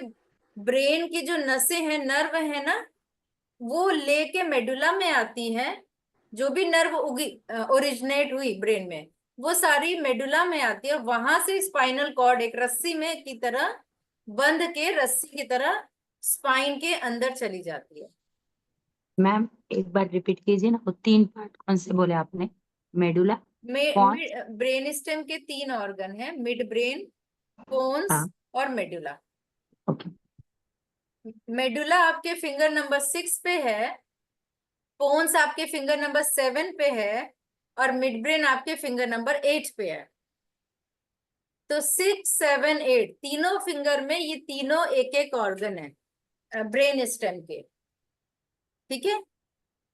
ब्रेन की जो नसें हैं, नर्व है ना, वो लेके मेडुला में आती है। जो भी नर्व उगी ओरिजिनेट हुई ब्रेन में, वो सारी मेडुला में आती है, और वहां से स्पाइनल कॉर्ड एक रस्सी में की तरह बंध के, रस्सी की तरह स्पाइन के अंदर चली जाती है। मैम एक बार रिपीट कीजिए ना, वो 3 पार्ट कौन से बोले आपने? Medulla, Pond's. ब्रेन स्टेम के 3 ऑर्गन है, मिड ब्रेन, पोन्स हाँ और मेडुला। ओके। मेडुला आपके फिंगर नंबर 6 पे है, पोन्स आपके फिंगर नंबर 7 पे है, और मिड ब्रेन आपके फिंगर नंबर 8 पे है। तो 6, 7, 8 तीनों फिंगर में ये तीनों एक एक ऑर्गन है ब्रेन स्टेम के, ठीक है?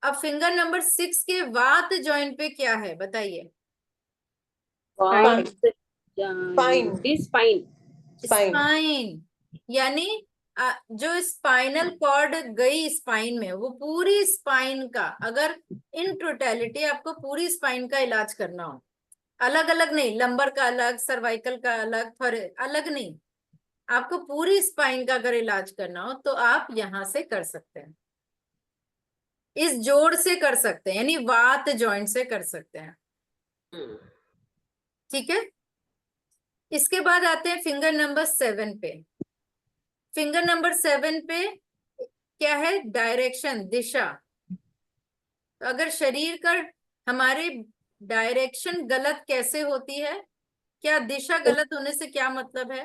अब फिंगर नंबर 6 के वात जॉइंट पे क्या है बताइए? Spine. Spine. This spine. Spine. Spine. यानी जो स्पाइनल कॉर्ड गई स्पाइन में, वो पूरी स्पाइन का, अगर इन टोटलिटी आपको पूरी स्पाइन का इलाज करना हो, अलग अलग नहीं, लंबर का अलग, सर्वाइकल का अलग, अलग नहीं, आपको पूरी स्पाइन का अगर इलाज करना हो तो आप यहां से कर सकते हैं, इस जोड़ से कर सकते हैं, यानी वात जॉइंट से कर सकते हैं, ठीक है? इसके बाद आते हैं फिंगर नंबर 7 पे। फिंगर नंबर 7 पे क्या है? डायरेक्शन, दिशा। तो अगर शरीर का, हमारे डायरेक्शन गलत कैसे होती है? क्या दिशा गलत होने से क्या मतलब है?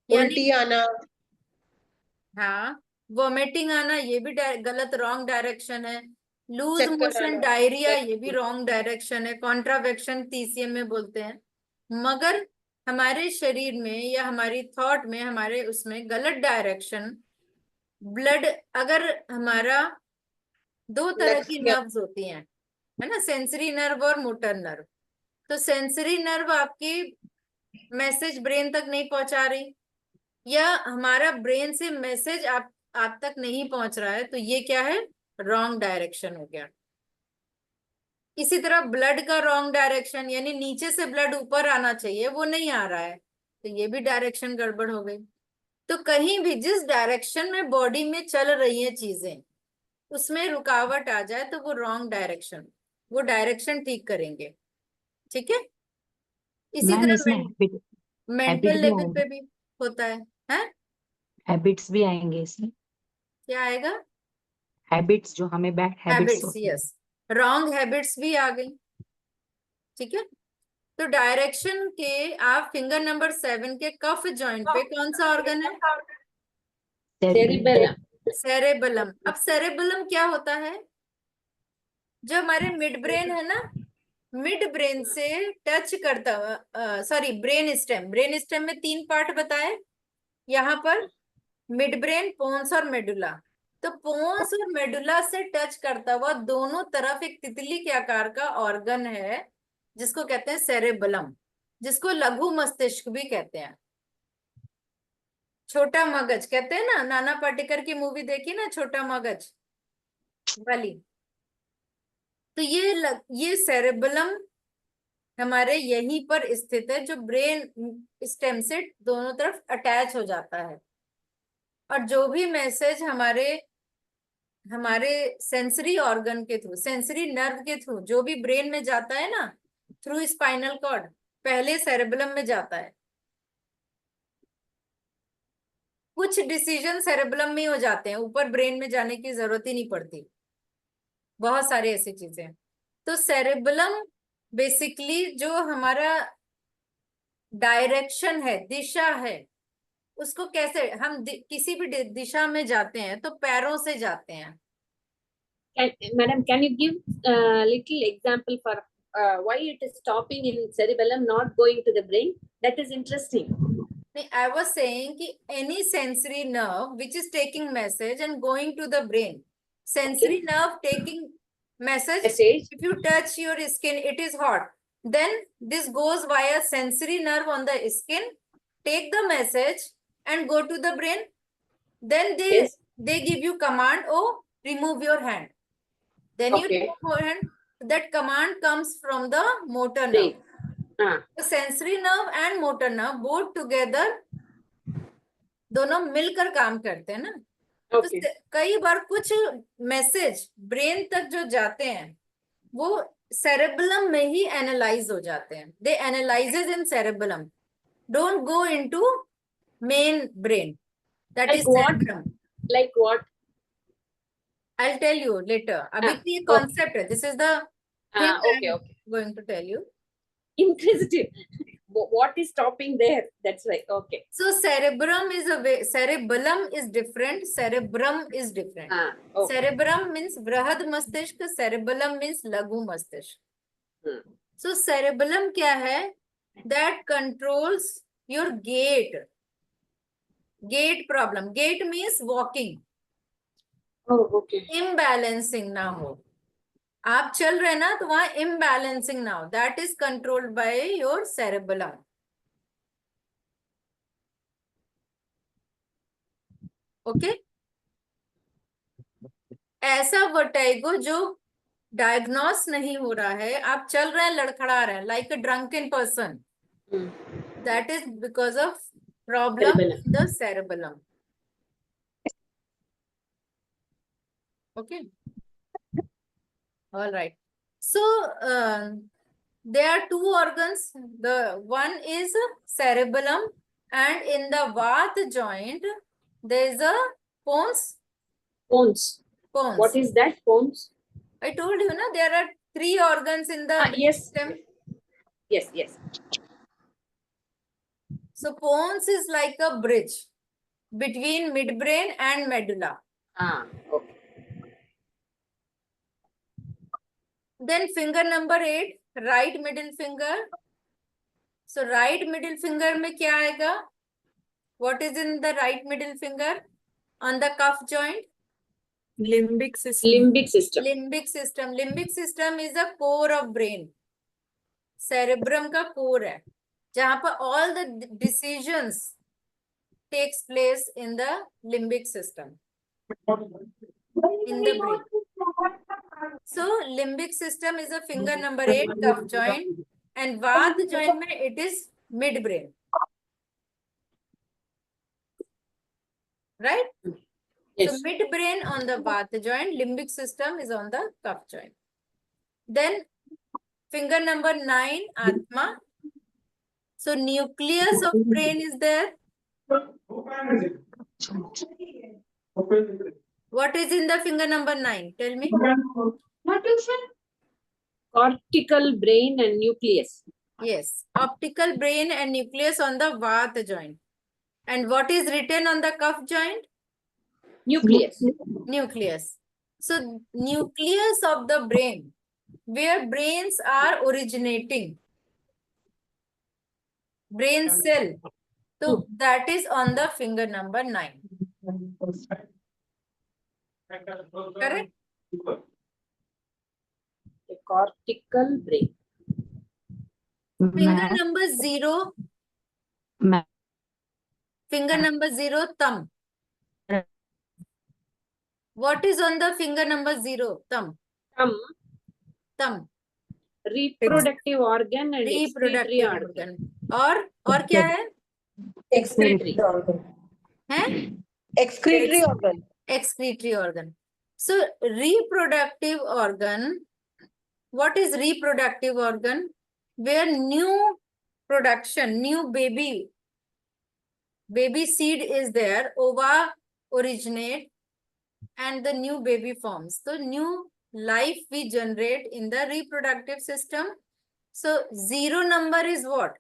यानी उल्टी आना। हाँ, वॉमिटिंग आना, ये भी गलत, रॉन्ग डायरेक्शन है। लूज चक्कर मोशन, आना। डायरिया, ये भी रॉन्ग डायरेक्शन है। कॉन्ट्रावेक्शन TCM में बोलते हैं। मगर हमारे शरीर में या हमारी थॉट में, हमारे उसमें गलत डायरेक्शन, ब्लड, अगर हमारा 2 तरह की लक्ष्य। नर्व्स होती हैं, है ना, सेंसरी नर्व और मोटर नर्व। तो सेंसरी नर्व आपकी मैसेज ब्रेन तक नहीं पहुंचा रही, या हमारा ब्रेन से मैसेज आप तक नहीं पहुंच रहा है, तो ये क्या है? रॉन्ग डायरेक्शन हो गया। इसी तरह ब्लड का रॉन्ग डायरेक्शन, यानी नीचे से ब्लड ऊपर आना चाहिए, वो नहीं आ रहा है, तो ये भी डायरेक्शन गड़बड़ हो गई। तो कहीं भी जिस डायरेक्शन में बॉडी में चल रही है चीजें, उसमें रुकावट आ जाए तो वो रॉन्ग डायरेक्शन, वो डायरेक्शन ठीक करेंगे, ठीक है? इसी मैम तरह इसमें हैबिट, मेंटल हैबिट भी लेवल आएंगे, पे भी होता है? हैबिट्स भी आएंगे इसमें। क्या आएगा? हैबिट्स, जो हमें बैड हैबिट्स हैबिट्स, होती है। यस, रॉन्ग हैबिट्स भी आ गई, ठीक है? तो डायरेक्शन के आप फिंगर नंबर 7 के कफ जॉइंट पे कौन सा ऑर्गन है? Cerebellum. सेरेबेलम। अब सेरेबेलम क्या होता है? जो हमारे मिड ब्रेन है ना, मिड ब्रेन से टच करता हुआ, सॉरी, ब्रेन स्टेम में 3 पार्ट बताए यहाँ पर, मिड ब्रेन, पोन्स और मेडुला। तो पोन्स और मेडुला से टच करता हुआ दोनों तरफ एक तितली के आकार का ऑर्गन है, जिसको कहते हैं सेरेबलम, जिसको लघु मस्तिष्क भी कहते हैं, छोटा मगज कहते हैं ना। नाना पाटेकर की मूवी देखी ना, छोटा मगज वाली। तो ये सेरेबलम हमारे यहीं पर स्थित है, जो ब्रेन स्टेम से दोनों तरफ अटैच हो जाता है। और जो भी मैसेज हमारे सेंसरी ऑर्गन के थ्रू, सेंसरी नर्व के थ्रू जो भी ब्रेन में जाता है ना, थ्रू स्पाइनल कॉर्ड, पहले सेरेबलम में जाता है। कुछ डिसीजन सेरेबलम में ही हो जाते हैं, ऊपर ब्रेन में जाने की जरूरत ही नहीं पड़ती, बहुत सारी ऐसी चीजें। तो सेरेबलम बेसिकली जो हमारा डायरेक्शन है, दिशा है, उसको कैसे हम किसी भी दिशा में जाते हैं तो पैरों से जाते हैं। Madam, can you give little example for why it is stopping in cerebellum, not going to the brain? That is interesting. I was saying कि any sensory nerve which is taking message and going to the brain. Sensory nerve taking message. If you touch your skin, it is hot. Then this goes via sensory nerve on the skin, take the message and go to the brain. Then they give you command, oh, remove your hand. Then you remove your hand. That command comes from the motor nerve. The sensory nerve and motor nerve both together, दोनों मिलकर काम करते हैं ना। तो कई बार कुछ message brain तक जो जाते हैं वो सेरेबलम में ही एनालाइज हो जाते हैं। They analyses in cerebellum, don't go into main brain, that is cerebellum. Like what? I'll tell you later. अभी तो ये कॉन्सेप्ट है, this is the Okay. going to tell you. Inquisitive. What is stopping there? That's right. Okay. So cerebrum is cerebellum is different, cerebrum is different. Okay. Cerebrum means brahad मस्तिष्क, cerebellum means लघु मस्तिष्क। So cerebellum क्या है? That controls your gait. Gait problem. Gait means walking. Oh, okay. Imbalancing ना हो, आप चल रहे ना तो वहां imbalancing ना हो, that is controlled by your cerebellum. Okay ऐसा वर्टाइगो जो डायग्नोस नहीं हो रहा है, आप चल रहे हैं लड़खड़ा रहे हैं like a drunken person, that is because of problem in the cerebellum. Okay all right. So there are two organs. The one is cerebellum, and in the Vata joint there is a pons. Pons. What is that? Pons? I told you na, there are three organs in the system. Yes. So pons is like a bridge between midbrain and medulla. Okay. Then finger number 8, right middle finger. So right middle finger में क्या आएगा? What is in the right middle finger on the cuff joint? Limbic system. Limbic system. Limbic system. Limbic system is a core of brain. Cerebrum का core है, जहाँ पर all the decisions takes place in the limbic system, in the brain. So limbic system is a finger number 8, cuff joint, and Vata joint में it is midbrain, right? Yes. So midbrain on the Vata joint, limbic system is on the cuff joint. Then finger number 9, Atma. So nucleus of brain is there. What is in the finger number 9? Tell me. Cortical brain and nucleus. Yes, optical brain and nucleus on the Vata joint. And what is written on the cuff joint? Nucleus. Nucleus. So nucleus of the brain, where brains are originating, brain cell. So that is on the finger number 9. Correct? The cortical brain. Finger ma'am number 0. Ma'am Finger number 0, thumb. What is on the finger number 0? Thumb. Thumb. Reproductive organ and excretory Reproductive organ. organ. और क्या है? Excretory organ. हैं? Excretory organ. Excretory organ. So reproductive organ. What is reproductive organ? Where new production, new baby seed is there, ova originate and the new baby forms. So new life we generate in the reproductive system. So 0 number is what?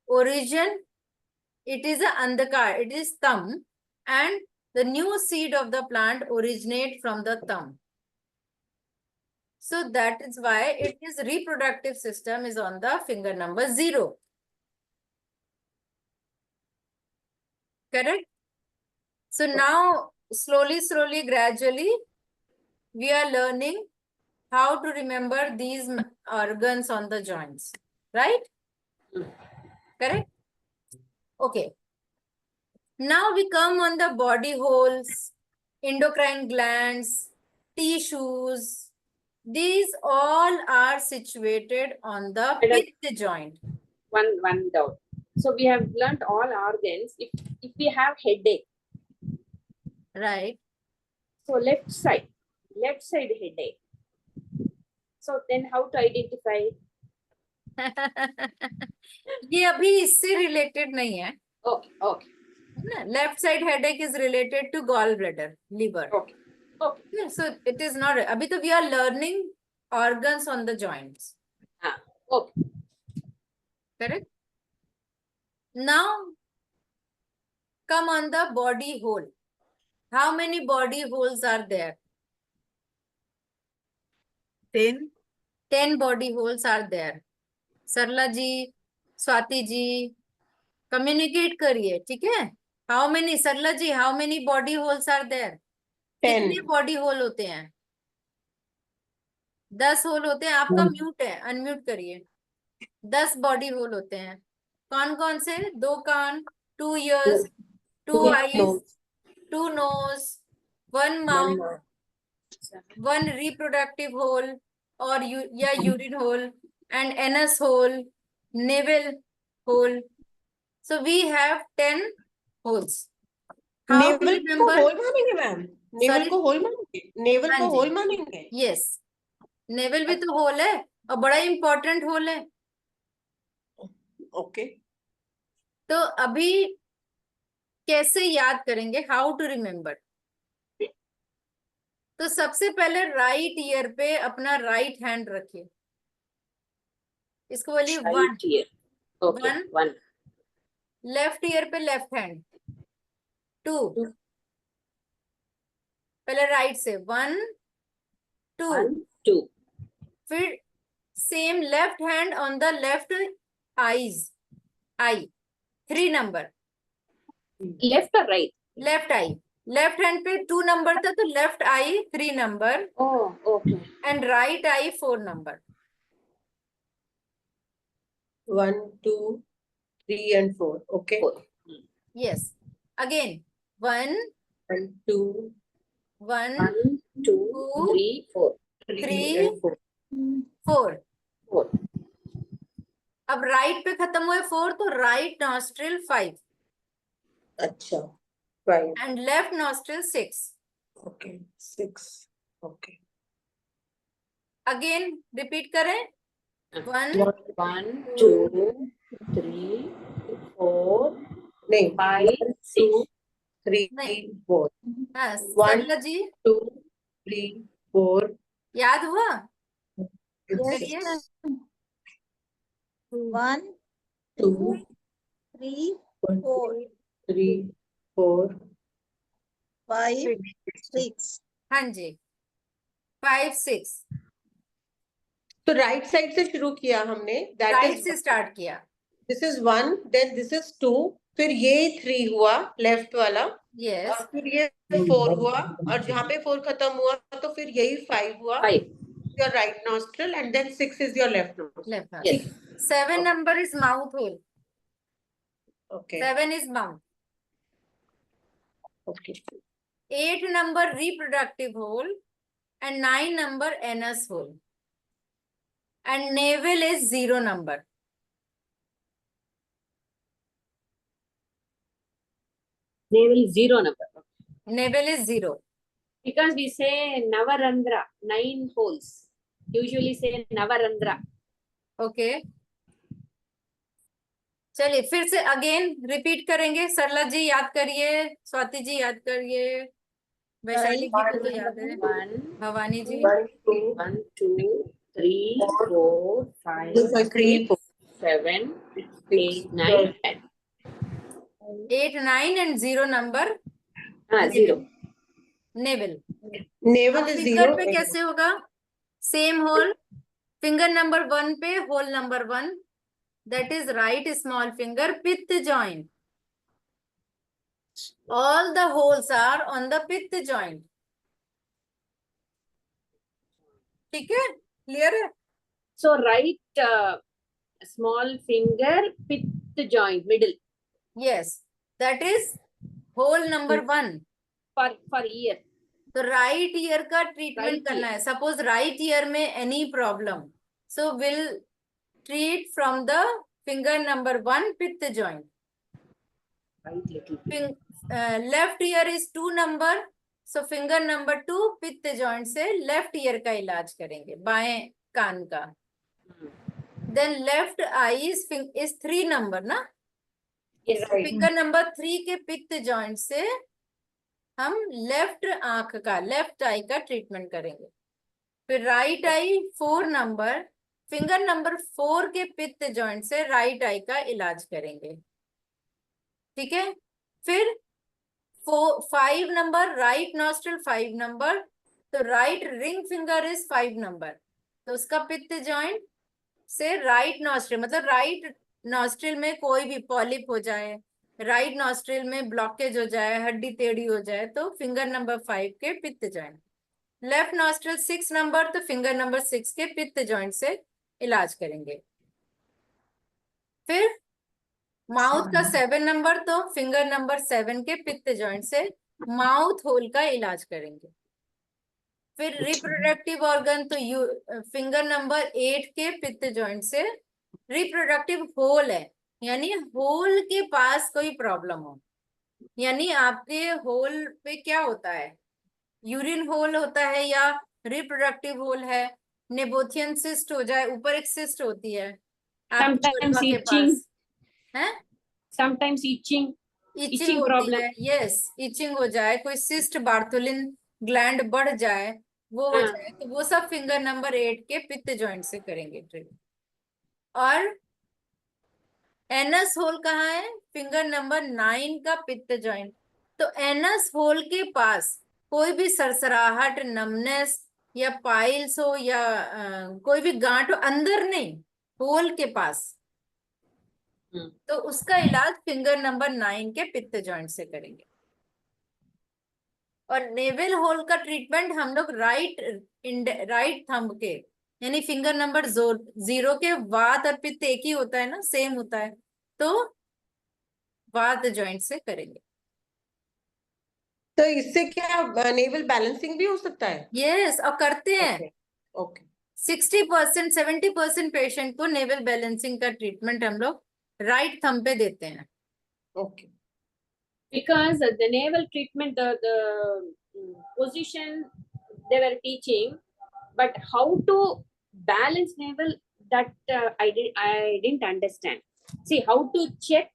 Origin. It is a andhakar, it is thumb, and the new seed of the plant originate from the thumb. So that is why it is reproductive system is on the finger number 0. Correct? So now slowly, gradually, we are learning how to remember these organs on the joints. Right? Correct? Okay. Now we come on the body holes, endocrine glands, tissues. These all are situated on the fifth joint. One doubt. So we have learnt all organs. If we have headache, Right. so left side headache. So then how to identify? ये अभी इससे related नहीं है. Okay. Left side headache is related to gallbladder, liver. Okay. Yeah, so it is not. अभी तो we are learning organs on the joints. Okay. Correct? Now come on the body hole. How many body holes are there? 10. 10 body holes are there. Sarla ji, Swati ji, communicate करिए, ठीक है? How many, Sarla ji, how many body holes are there? 10. कितने body hole होते हैं? 10 whole होते हैं. आपका mute है, अनम्यूट करिए. 10 बॉडी होल होते हैं. कौन कौन से? 2 कान, 2 ears, 2 eyes, 2 nose, 1 mouth, 1 reproductive hole or urine hole, and anus hole, navel hole. So we have 10 holes. How to Navel को remember? होल मानेंगे मैम. Navel Sorry? को होल मानेंगे. Navel हाँ को जी. होल मानेंगे. Yes. नेवल भी तो whole है और बड़ा इंपॉर्टेंट होल है. Okay. तो अभी कैसे याद करेंगे? How to remember? तो सबसे पहले राइट ईयर पे अपना राइट हैंड रखिए. इसको बोलिए 1. Right ear. Okay. 1. Left ear पे लेफ्ट हैंड 2. पहले राइट से 1 2. 1 2. फिर same left hand on the left eyes I 3 number. Left or right? Left I. Left hand पे 2 नंबर था तो left I 3 number Oh, okay. And right I 4 number. 1, 2, 3 and 4. Okay. 4. Yes. Again 1 1, 2, 1 1 2 3 4. 3 and 4. 4. 4. अब right पे खत्म हुए 4 तो right nostril 5 अच्छा. 5. And left nostril 6. Okay. 6. Okay. Again repeat करें. 1 1 2 3 4 नहीं. 5 1, 6. 2, 3, नहीं. 4. हाँ 1, सरला जी 2, 3, 4. याद हुआ? Yes. करिए. 1, 2, 3, 1, 4, 3, 4. 5, 6. हाँ जी 5 6. तो राइट साइड से शुरू किया हमने. That राइट is से स्टार्ट किया. this is 1, then this is 2, फिर ये 3 हुआ लेफ्ट वाला, यस. और फिर ये 4 हुआ, और जहाँ पे 4 खत्म हुआ तो फिर यही 5 हुआ. 5. Your right nostril, and then 6 is your left nostril. Left. Yes. 7 number is mouth hole. Okay. 7 is mouth. Okay. 8 number reproductive hole and 9 number anus hole. And navel is 0 number. Navel is 0 number. Navel is 0. Because we say Navarandra, 9 holes. Usually say Navarandra. Okay. चलिए फिर से again repeat करेंगे. सरला जी याद करिए, स्वाति जी याद करिए, वैशाली जी को तो याद है, 1, भवानी जी. 1, 2, 3, 4, 5, 6, 7, 8, 9, 10. 8, 9 and 0 number. 0. नेवल. Navel अब is फिंगर 0. पे कैसे होगा? Same whole. फिंगर नंबर 1 पे whole number 1, that is right small finger, pith joint. All the holes are on the pith joint. ठीक है? क्लियर है? So right small finger, pith joint, middle. Yes, that is hole number 1. For ear. तो right year का treatment Right करना ear. है. Suppose right year में any problem, so will treat from the finger number 1 पित्त joint. Right little bit. Left ear is 2 number, so finger number 2 पित्त joint से left ear का इलाज करेंगे, बाएं कान का. Then left eye is 3 number ना. Yes. फिंगर नंबर 3 के पित्त जॉइंट से हम लेफ्ट आंख का, लेफ्ट आई का ट्रीटमेंट करेंगे. फिर right I 4 number, finger number 4 के पित्त जॉइंट से राइट आई का इलाज करेंगे. ठीक है. फिर 5 नंबर राइट नॉस्ट्रल 5 नंबर, तो right ring finger is 5 number, तो उसका पित्त जॉइंट से राइट नॉस्ट्रल, मतलब राइट नॉस्ट्रल में कोई भी पॉलिप हो जाए, राइट नॉस्ट्रल में ब्लॉकेज हो जाए, हड्डी टेढ़ी हो जाए, तो फिंगर नंबर 5 के पित्त जॉइंट. लेफ्ट नॉस्ट्रल 6 नंबर, तो फिंगर नंबर 6 के पित्त जॉइंट से इलाज करेंगे. फिर माउथ का 7 नंबर, तो फिंगर नंबर 7 के पित्त जॉइंट से माउथ होल का इलाज करेंगे. फिर रिप्रोडक्टिव ऑर्गन, तो फिंगर नंबर 8 के पित्त जॉइंट से रिप्रोडक्टिव होल है, यानी होल के पास कोई प्रॉब्लम हो, यानी आपके होल पे क्या होता है, यूरिन होल होता है या रिप्रोडक्टिव होल है, नेबोथियन सिस्ट हो जाए, ऊपर एक सिस्ट होती है आपके Sometimes vulva के itching. पास है, Sometimes itching. इचिंग होती problem. है. यस, इचिंग हो जाए, कोई सिस्ट बार्थोलिन ग्लैंड बढ़ जाए, वो हो हाँ. जाए, तो वो सब फिंगर नंबर 8 के पित्त जॉइंट से करेंगे ट्रीटमेंट. और एनस होल कहाँ है? फिंगर नंबर 9 का पित्त जॉइंट. तो एनस होल के पास कोई भी सरसराहट, नमनेस या पाइल्स हो या कोई भी गांठ हो, अंदर नहीं, होल के पास, तो उसका इलाज फिंगर नंबर 9 के पित्त जॉइंट से करेंगे. और नेवल होल का ट्रीटमेंट हम लोग राइट थंब के, यानी फिंगर नंबर 0 के वात और पित्त एक ही होता है ना, सेम होता है, तो वात जॉइंट से करेंगे. तो इससे क्या नेवल बैलेंसिंग भी हो सकता है? यस, और करते हैं. ओके. 60% 70% पेशेंट को नेवल बैलेंसिंग का ट्रीटमेंट हम लोग राइट थंब पे देते हैं. Okay. Because the naval treatment, the position they were teaching, but how to balance naval, that I didn't understand. See how to check.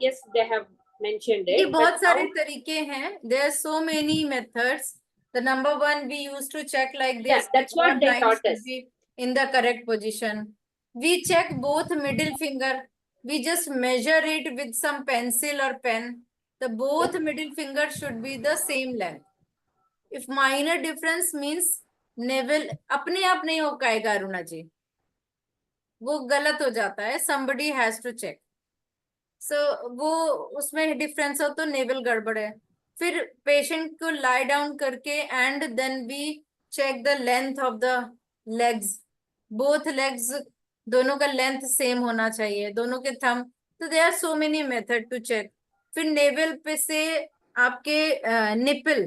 Yes, they have mentioned ये it. बहुत but सारे how- तरीके हैं. There are so many methods. The number 1 we used to check like this. Yeah, that's what Your they line taught should us. be in the correct position. We check both middle finger. We just measure it with some pencil or pen. The both middle finger should be the same length. If minor difference means navel अपने आप नहीं हो पाएगा अरुणा जी, वो गलत हो जाता है. Somebody has to check. So वो उसमें डिफरेंस हो तो नेवल गड़बड़ है. फिर पेशेंट को लाई डाउन करके and then we check the length of the legs, both legs दोनों का लेंथ सेम होना चाहिए, दोनों के थंब। तो there are so many method to check. फिर नेवल पे से आपके निपल,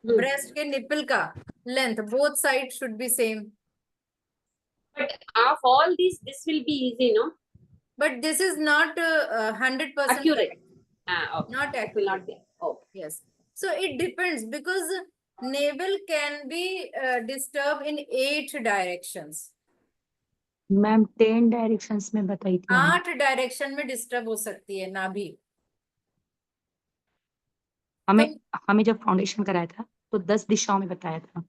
ब्रेस्ट के निपल का length, both side should be same. But of all these, this will be easy, no? But this is not 100% Accurate. correct. Okay. Not That will accurate. not be. Oh. Yes. So it depends, because navel can be disturbed in 8 directions. Ma'am 10 directions में बताई थी हमने। 8 direction में disturb हो सकती है नाभि। हमें जब फाउंडेशन कराया था तो 10 दिशाओं में बताया था।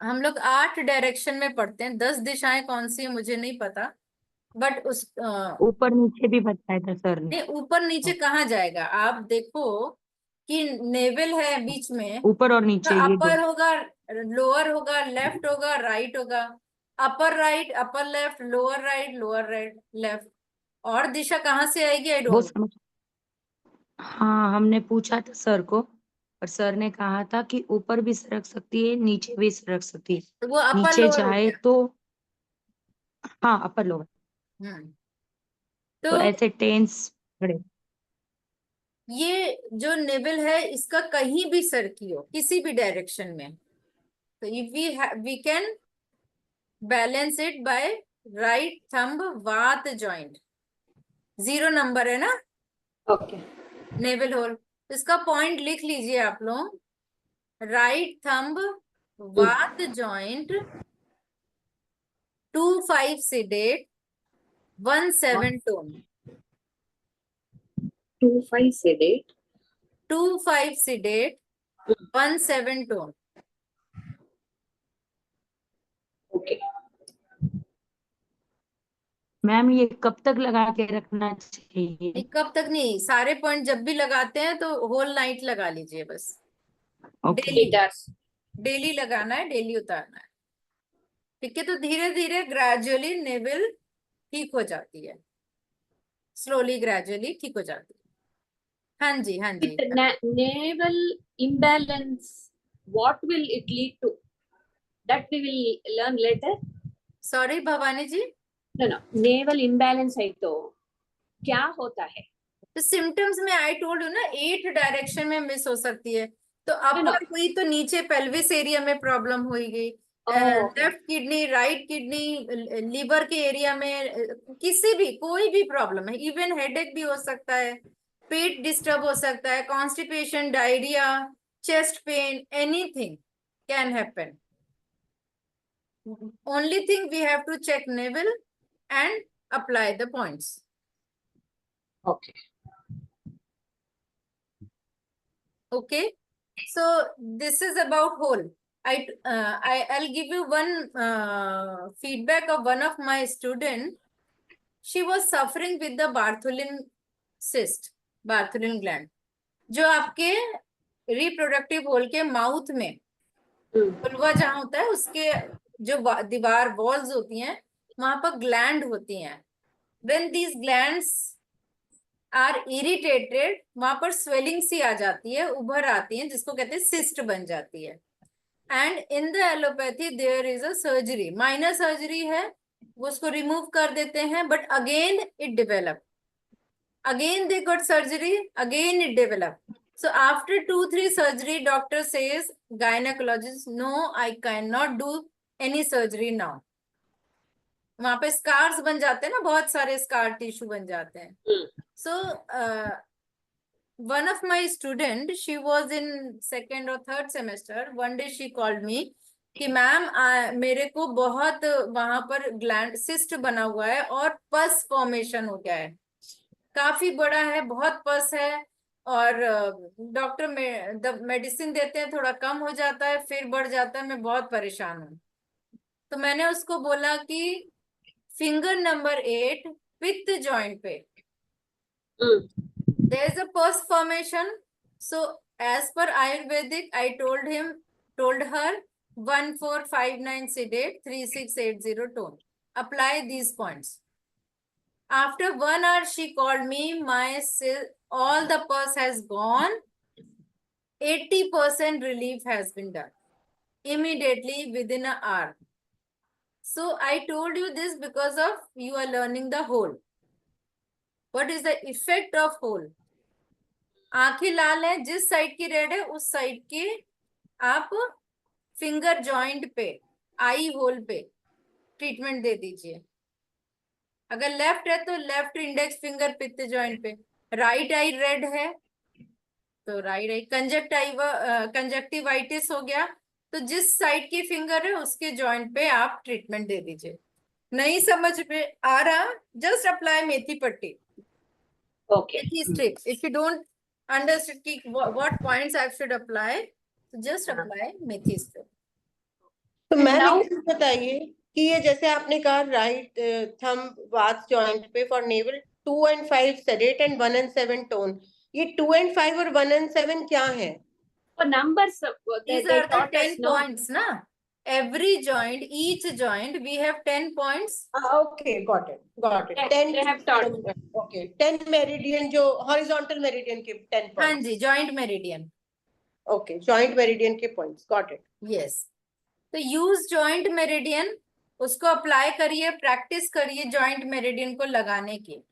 हम लोग 8 डायरेक्शन में पढ़ते हैं, 10 दिशाएं कौन सी है मुझे नहीं पता, बट उस ऊपर नीचे भी बताया था सर ने। नहीं, ऊपर नीचे कहाँ जाएगा? आप देखो कि नेवल है बीच में, ऊपर और तो नीचे ये दो। अपर होगा, लोअर होगा, लेफ्ट होगा, राइट होगा, upper right, upper left, lower right, lower right, left. और दिशा कहाँ से आएगी? आई वो डोंट। समझ, हाँ हमने पूछा था सर को, और सर ने कहा था कि ऊपर भी सरक सकती है, नीचे भी सरक सकती है। तो वो अपर नीचे लोअर हो जाए गया। तो हाँ अपर लोअर, तो तो ऐसे टेंस खड़े। ये जो नेवल है इसका कहीं भी सरकी हो, किसी भी डायरेक्शन में, तो we can balance it by right thumb vata joint. 0 number है ना Okay. Navel hole. इसका पॉइंट लिख लीजिए आप लोग। Right thumb vata joint 2-5 sedate 1-7 tone। 2-5 sedate. 2-5 sedate 1-7 tone। Okay. Ma'am ये कब तक लगा के रखना चाहिए? कब तक नहीं, सारे पॉइंट जब भी लगाते हैं तो होल नाइट लगा लीजिए बस। ओके। Daily, 8 hours. डेली लगाना है, डेली उतारना है। ठीक है, तो धीरे धीरे ग्रेजुअली नेवल ठीक हो जाती है, स्लोली ग्रेजुअली ठीक हो जाती है। हाँ जी, हाँ जी। With naval imbalance, what will it lead to? That we will learn later. Sorry Bhavani ji. No. Naval imbalance है तो क्या होता है? तो सिम्टम्स में आई टोल्ड यू ना, 8 डायरेक्शन में मिस हो सकती है। तो अपर हुई तो नीचे पेल्विस एरिया में प्रॉब्लम होगी, left kidney, right kidney, liver के एरिया में, किसी भी कोई भी प्रॉब्लम है, इवन हेडेक भी हो सकता है, पेट डिस्टर्ब हो सकता है, constipation, diarrhoea, chest pain, anything can happen. Only thing we have to check navel and apply the points. Okay. Okay, so this is about hole. I'll give you one feedback of one of my student. She was suffering with the Bartholin cyst, Bartholin gland, जो आपके reproductive whole के mouth में, vulva जहाँ होता है उसके जो दीवार वॉल्स होती हैं वहां पर ग्लैंड होती हैं। When these glands are irritated, वहां पर स्वेलिंग सी आ जाती है, उभर आती है, जिसको कहते हैं सिस्ट बन जाती है। And in the allopathy there is a surgery, minor surgery है, वो उसको रिमूव कर देते हैं, but again it develop, again they got surgery, again it develop. So after 2-3 surgery, doctor says, gynecologist, no, I cannot do any surgery now. वहां पे scars बन जाते हैं ना, बहुत सारे स्कार टिश्यू बन जाते हैं। So one of my student, she was in 2nd or 3rd semester, one day she called me कि मैम मेरे को बहुत वहां पर ग्लैंड सिस्ट बना हुआ है और पस फॉर्मेशन हो गया है, काफी बड़ा है, बहुत पस है, और डॉक्टर में मेडिसिन देते हैं, थोड़ा कम हो जाता है फिर बढ़ जाता है, मैं बहुत परेशान हूँ। तो मैंने उसको बोला कि फिंगर नंबर 8 पित्त जॉइंट पे there is a pus formation. So as per Ayurvedic, I told her 1459 sedate 3680 tone. Apply these points. After 1 hour, she called me. All the pus has gone. 80% relief has been done immediately within an hour. So I told you this because of you are learning the whole. What is the effect of whole? आंखें लाल है, जिस side की red है उस side के आप finger joint पे, आई whole पे ट्रीटमेंट दे दीजिए. अगर लेफ्ट है तो लेफ्ट इंडेक्स फिंगर पित्त जॉइंट पे. राइट आई रेड है तो राइट आई. कंजक्टिवाइटिस हो गया तो जिस साइड की फिंगर है उसके जॉइंट पे आप ट्रीटमेंट दे दीजिए. नहीं समझ में आ रहा, जस्ट अप्लाई मेथी पट्टी, Okay. Methi strip. If you don't understand what points I should apply, just apply methi strip. तो मैम now- एक चीज बताइए कि ये जैसे आपने कहा राइट थंब वात जॉइंट पे for naval 2 and 5 sedate and 1 and 7 tone, ये 2 and 5 और 1 and 7 क्या है? For numbers, These they are the taught us, 10 no? points, na? Every joint, each joint, we have 10 points. Okay, got it, got it. 10 They have taught. okay, 10 meridian जो horizontal meridian के 10 हाँ points. जी, joint meridian. Okay, joint meridian के points, got it. Yes. तो use joint meridian, उसको apply करिए, practice करिए joint meridian को लगाने की.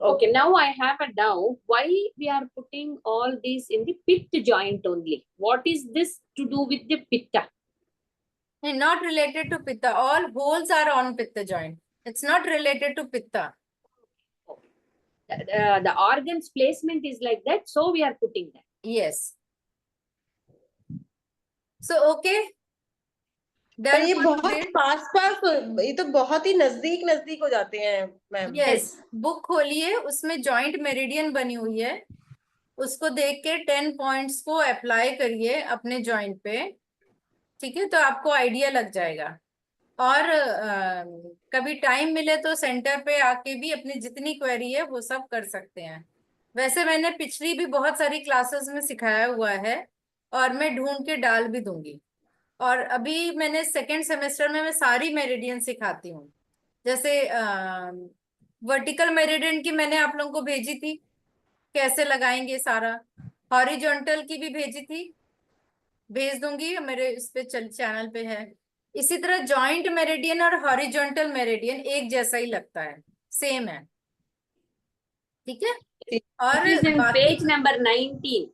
Okay, now I have a doubt. Why we are putting all these in the pit joint only? What is this to do with the pitta? Not related to pitta. All holes are on pitta joint. It's not related to pitta. The organs placement is like that, so we are putting that. Yes. So okay. पर Done ये for बहुत today. पास पास, ये तो बहुत ही नजदीक हो जाते हैं मैम. Yes. बुक खोलिए, उसमें जॉइंट मेरिडियन बनी हुई है, उसको देख के 10 पॉइंट्स को अप्लाई करिए अपने जॉइंट पे. ठीक है, तो आपको आइडिया लग जाएगा. और कभी टाइम मिले तो सेंटर पे आके भी अपनी जितनी क्वेरी है वो सब कर सकते हैं. वैसे मैंने पिछली भी बहुत सारी क्लासेस में सिखाया हुआ है और मैं ढूंढ के डाल भी दूंगी. और अभी मैंने सेकेंड सेमेस्टर में मैं सारी मेरिडियन सिखाती हूँ. जैसे वर्टिकल मेरिडियन की मैंने आप लोगों को भेजी थी, कैसे लगाएंगे सारा. हॉरिजॉन्टल की भी भेजी थी, भेज दूंगी, मेरे इस पे चैनल पे है. इसी तरह जॉइंट मेरिडियन और हॉरिजॉन्टल मेरिडियन एक जैसा ही लगता है, सेम है. ठीक है. और It is in बाकी page number 19.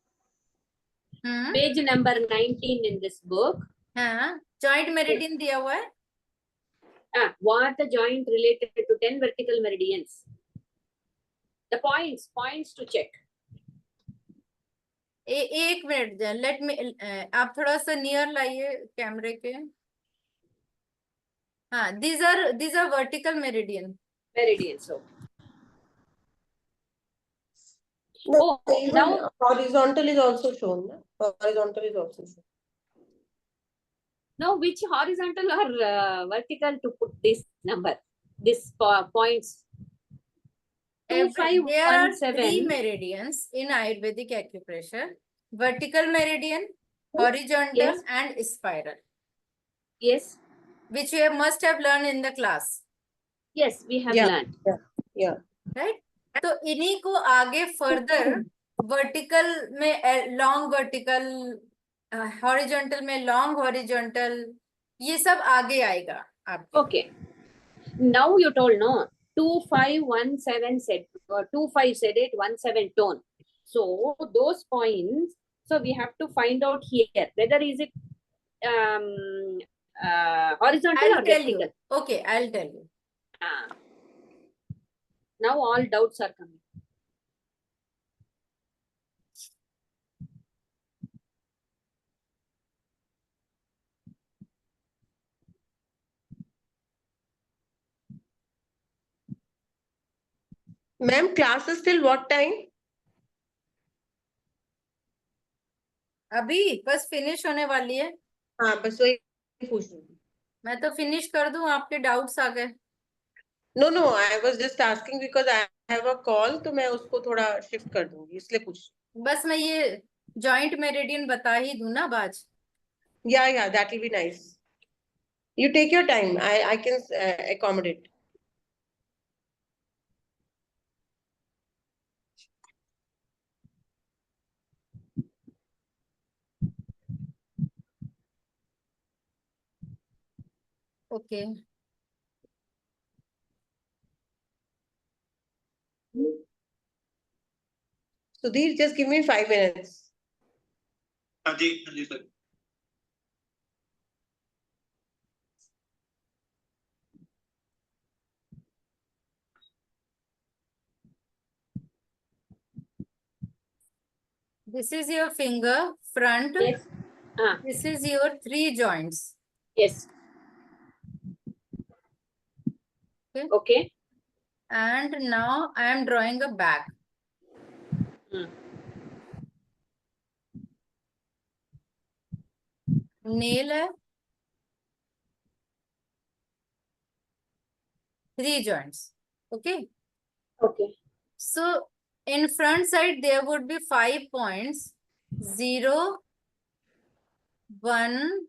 Hmm, Page number 19 in this book. हाँ, जॉइंट मेरिडियन दिया हुआ है. What the joint related to 10 vertical meridians? The points to check. एक मिनट, लेट मी, आप थोड़ा सा नियर लाइए कैमरे के. हाँ, these are vertical meridian. Meridians. So, No, oh, even now horizontal is also shown, na? Horizontal is also shown. now which horizontal or vertical to put this number? This points. There are 2517. 3 meridians in Ayurvedic acupressure: vertical meridian, horizontal, Yes. and spiral, Yes. which you must have learned in the class, Yes, we have Yeah. learned. Yeah. right? तो इन्हीं को आगे further vertical में long vertical, horizontal में long horizontal, ये सब आगे आएगा आपके. Okay. Now you told no 2517 said 25 sedate 17 tone. So those points. So we have to find out here whether is it horizontal I'll or tell vertical. you. Okay, I'll tell you. Now all doubts are coming. Ma'am, class is till what time? अभी बस finish होने वाली है. हाँ, बस वही पूछ रही थी. मैं तो फिनिश कर दूं, आपके डाउट्स आ गए. No, no, I was just asking because I have a call, तो मैं उसको थोड़ा शिफ्ट कर दूंगी, इसलिए पूछ. बस मैं ये जॉइंट मेरिडियन बता ही दूं ना बाज. Yeah, that will be nice. You take your time. I can accommodate. Okay. Sudhir, just give me 5 minutes. हाँ जी sir. This is your finger front. Yes. This is your 3 joints. Yes. Okay. Okay. And now I am drawing a back. Nail है 3 joints. Okay. Okay. So in front side there would be 5 points. 0, 1,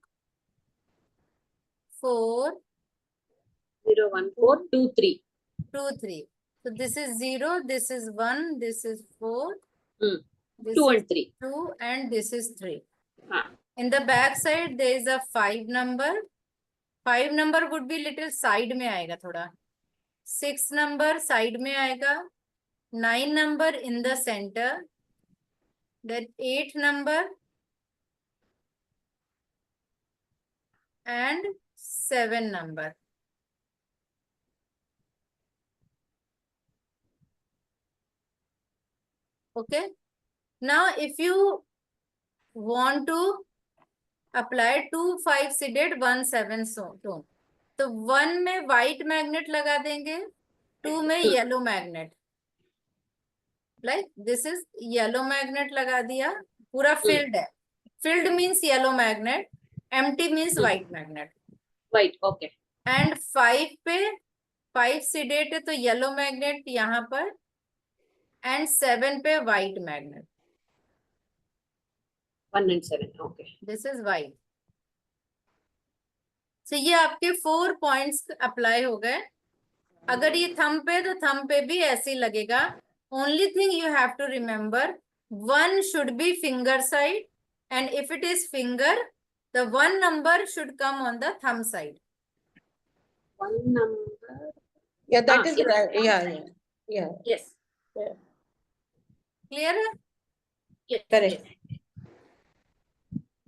4, 0, 1, 4, 2, 3. 2, 3. So this is 0, this is 1, this is 4, this 2 is and 3. 2, and this is 3. हाँ. In the back side there is a 5 number. 5 number would be little side में आएगा थोड़ा. 6 number side में आएगा. 9 number in the center. Then 8 number and 7 number. Okay. Now if you want to apply 2 5 sided 1 7 tone, तो 1 में white magnet लगा देंगे, 2 में yellow magnet. Like this is yellow magnet लगा दिया, पूरा filled है. Filled means yellow magnet, empty means white magnet. White. Okay. And 5 पे 5 sedate है तो yellow magnet यहाँ पर, and 7 पे white magnet. 1 and 7. Okay. This is white. So ये आपके 4 points apply हो गए. अगर ये thumb पे तो thumb पे भी ऐसे ही लगेगा. Only thing you have to remember, one should be finger side, and if it is finger, the 1 number should come on the thumb side. 1 number. Yeah, that is yes. right. Yeah. Yes. Clear है? Yes. Correct.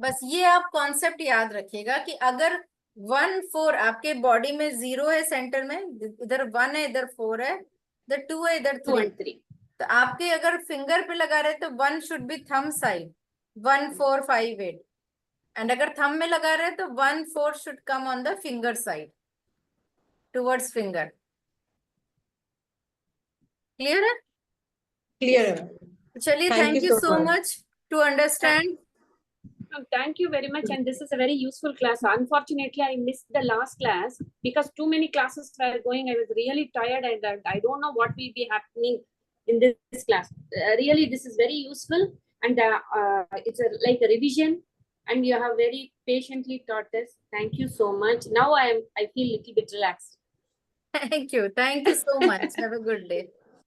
बस ये आप concept याद रखिएगा कि अगर 1 4 आपके body में 0 है सेंटर में, इधर 1 है, इधर 4 है, इधर 2 है, इधर 2 3, and 3. तो आपके अगर फिंगर पे लगा रहे तो 1 should be thumb side, 1 4 5 8, and अगर थंब में लगा रहे तो 1 4 should come on the finger side towards finger. Clear है? Clear. चलिए, Thank thank you you so so much. Much to understand. Thank you very much, and this is a very useful class. Unfortunately, I missed the last class because too many classes were going. I was really tired, and I don't know what will be happening in this class. Really, this is very useful, and it's like a revision, and you have very patiently taught us. Thank you so much. Now I feel a little bit relaxed. Thank you so much. Have a good day.